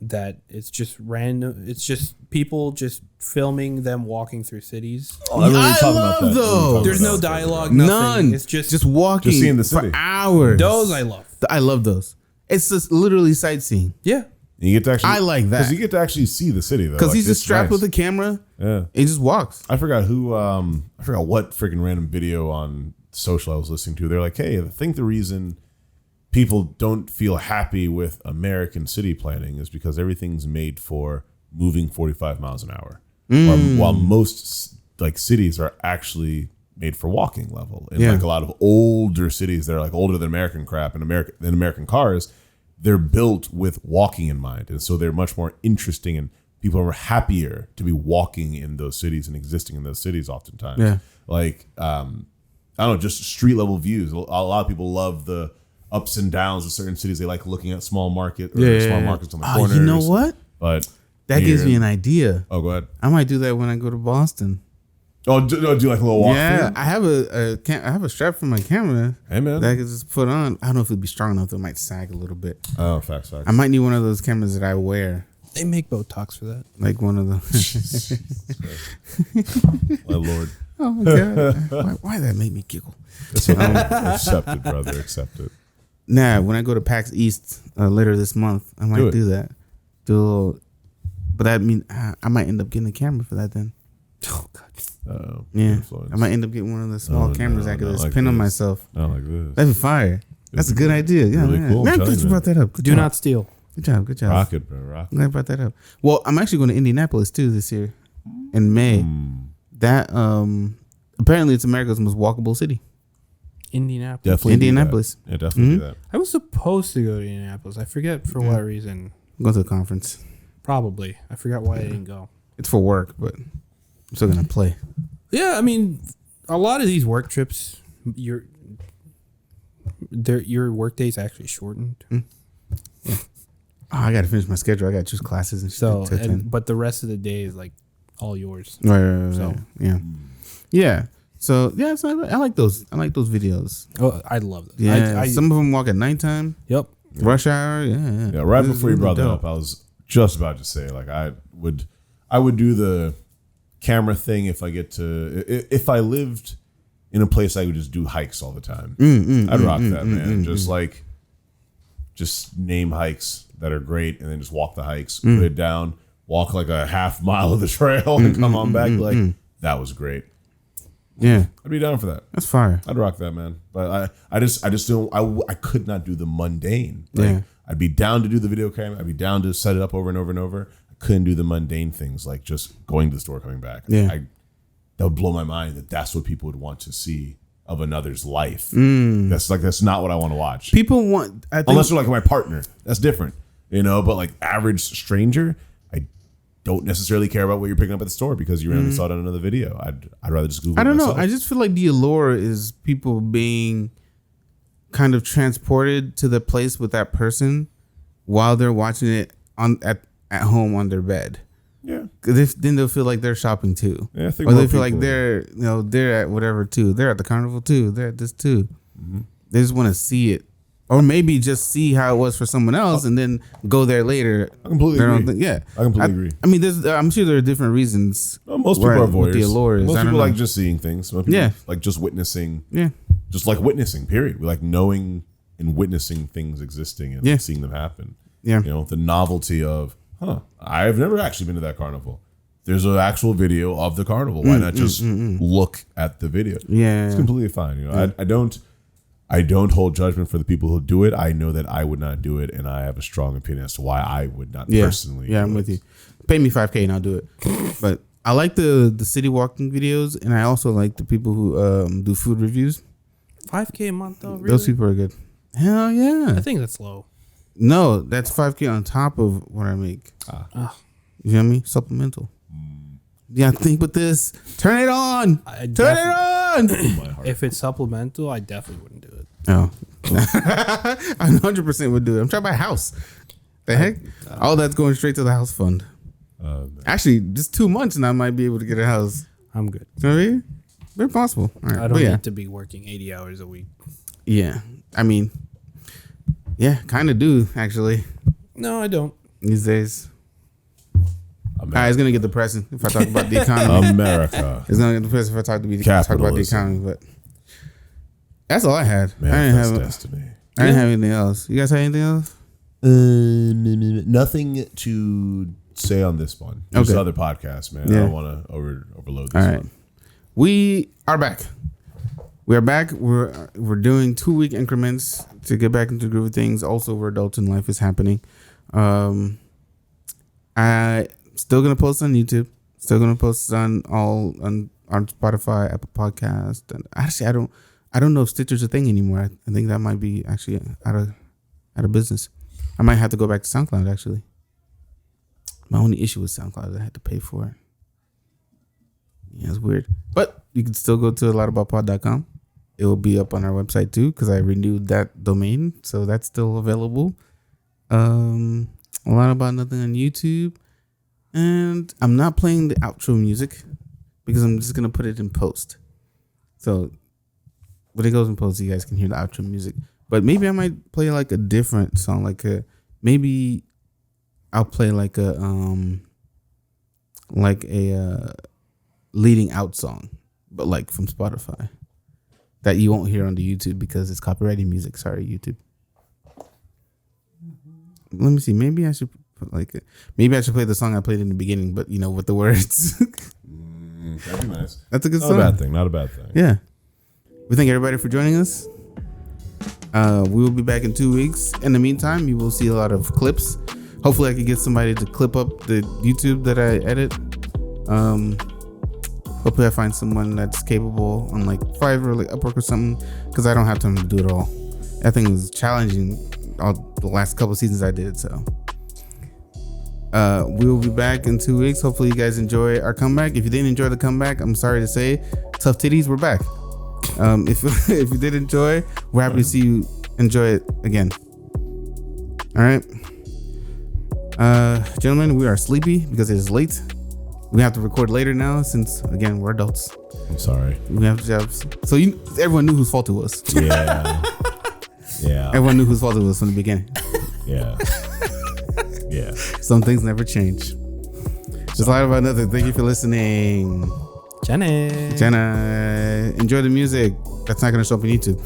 That it's just random. It's just people just filming them walking through cities. Oh, I love talking about that. those. There's no dialogue, nothing. None. It's just walking Just seeing the for city. hours. those I love. I love those. It's just literally sightseeing. Yeah. You get to actually. I like that. because you get to actually see the city though. Because Like, he's just it's strapped nice. with a camera. Yeah. He just walks. I forgot who. I forgot what freaking random video on social I was listening to. They're like, hey, I think the reason people don't feel happy with American city planning is because everything's made for moving 45 miles an hour, while most like cities are actually made for walking level. And Yeah. like a lot of older cities that are like older than American crap and American cars, they're built with walking in mind, and so they're much more interesting, and people are happier to be walking in those cities and existing in those cities oftentimes. Yeah. Like I don't know, just street level views. A lot of people love the ups and downs of certain cities. They like looking at small markets on the corners. You know what? But That gives me here- an idea. Oh, go ahead. I might do that when I go to Boston. Oh, do like a little walk. Yeah, I have I have a strap for my camera Hey, man. that I could just put on. I don't know if it'd be strong enough. It might sag a little bit. Oh, facts. I might need one of those cameras that I wear, They make Botox for that. like one of the. My lord. Oh my god! Why that make me giggle? Accept it, brother. Accept it. Nah, when I go to PAX East later this month, I might Do it. do that. Do a little, but that mean I might end up getting a camera for that then. Oh god. Yeah, Influence. I might end up getting one of the small Oh, cameras no, I could not just like pin on this. myself. Not like this. That'd be fire. That's a good idea. Yeah, really man. cool, I'm Man, I'm telling glad you you. brought that up. Good Do job. not steal. Good job. Good job. Rocket, bro. Rocket. I'm glad I brought that up. Well, I'm actually going to Indianapolis too this year in May. That apparently it's America's most walkable city. Indianapolis. Definitely. Indianapolis. Do that. Yeah, definitely do that. I was supposed to go to Indianapolis. I forget for what reason. I'm going to the conference. Probably. I forgot why I didn't go. It's for work, but I'm still gonna play. Yeah, I mean, a lot of these work trips, your work days actually shortened. Oh, I got to finish my schedule. I got to choose classes and shit. So, to attend. but the rest of the day is like all yours. Right. So- Yeah. Yeah. So yeah, so I like those. I like those videos. Oh, I love that. Yeah. Some of them walk at nighttime, Yep. rush hour. Yeah. Yeah, right This is before you really brought that dope. up, I was just about to say, like, I would do the camera thing if I get to, if I lived in a place I would just do hikes all the time. I'd rock that, man. Just name hikes that are great and then just walk the hikes, put it down, walk like a half mile of the trail and come on back. Like, that was great. Yeah. I'd be down for that. That's fire. I'd rock that, man. But I just don't. I could not do the mundane. Like, Yeah. I'd be down to do the video camera. I'd be down to set it up over and over and over. I couldn't do the mundane things like just going to the store, coming back. Yeah. That would blow my mind that that's what people would want to see of another's life. That's not what I want to watch. People want. I think. Unless you're like my partner, that's different, But like average stranger, I don't necessarily care about what you're picking up at the store because you randomly saw it on another video. I'd rather just Google. I don't know. myself. I just feel like the allure is people being kind of transported to the place with that person while they're watching it at home on their bed. Yeah. Cause then they'll feel like they're shopping too, Yeah, I think or more they feel like people- they're at whatever too. They're at the carnival too. They're at this too. Mm-hmm. They just want to see it, or maybe just see how it was for someone else and then go there later. I completely Their own agree. thing. Yeah, I completely agree. I mean, I'm sure there are different reasons. Well, most people Right, are what voyeurs. the allure is. Most I don't people know. like just seeing things. Most people Yeah. like just witnessing. Yeah, Just like witnessing. Period. We like knowing and witnessing things existing and Yeah. seeing them happen. yeah, The novelty of, I've never actually been to that carnival. There's an actual video of the carnival. Why not just look at the video? yeah. It's completely fine. I don't hold judgment for the people who do it. I know that I would not do it, and I have a strong opinion as to why I would not personally. Yeah, do I'm it. with you. Pay me $5K and I'll do it. But I like the city walking videos, and I also like the people who do food reviews. $5K a month though. Really? Those people are good. Hell yeah! I think that's low. No, that's $5K on top of what I make. You hear me? Supplemental. Yeah, think with this. Turn it on. Turn it on. My heart. If it's supplemental, I definitely wouldn't do it. No, I 100% would do it. I'm trying to buy a house. The heck? All that's going straight to the house fund. Actually, just 2 months and I might be able to get a house. I'm good. You know what I mean? Very possible. All right. I But don't yeah. need to be working 80 hours a week. Yeah. I mean, yeah, kind of do actually No, I don't. these days. All right, it's gonna get depressing if I talk about the economy. America. It's gonna get depressing if I talk about the Capitalism. economy. But that's all I had. I Manifest didn't destiny. have anything else. You guys have anything else? Nothing to say on this one. There's Okay. other podcasts, man. Yeah. I don't want to overload this All right. one. We are back. We are back. We're doing 2-week increments to get back into the groove of things. Also, we're adults and life is happening. I still gonna post on YouTube. Still gonna post on Spotify, Apple Podcast, and actually I don't know if Stitcher's a thing anymore. I think that might be actually out of business. I might have to go back to SoundCloud actually. My only issue with SoundCloud is I had to pay for it. Yeah, it's weird. But you can still go to aloutaboutpod.com. It will be up on our website too because I renewed that domain, so that's still available. A Lot About Nothing on YouTube. And I'm not playing the outro music because I'm just going to put it in post. So when it goes in post, you guys can hear the outro music. But maybe I might play like a different song. Maybe I'll play like a leading out song, but like from Spotify that you won't hear on the YouTube because it's copyrighted music. Sorry, YouTube. Let me see. Maybe I should put maybe I should play the song I played in the beginning, but with the words. That'd be nice. That's a good Not song. a bad thing. Not a bad thing. Yeah. We thank everybody for joining us. We will be back in 2 weeks. In the meantime, you will see a lot of clips. Hopefully I can get somebody to clip up the YouTube that I edit. Hopefully I find someone that's capable on like Fiverr or like Upwork or something, because I don't have time to do it all. I think it was challenging all the last couple seasons I did. So we will be back in 2 weeks. Hopefully you guys enjoy our comeback. If you didn't enjoy the comeback, I'm sorry to say, Tough Titties, we're back. If you did enjoy, we're happy to see you enjoy it again. All right, gentlemen, we are sleepy because it is late. We have to record later now since, again, we're adults. I'm sorry. We have jobs. So everyone knew whose fault it was. Yeah. Yeah. Everyone knew whose fault it was from the beginning. Yeah. Yeah. Some things never change. Just a lot about nothing. Thank you for listening. Jenna. Enjoy the music. That's not going to show up on YouTube.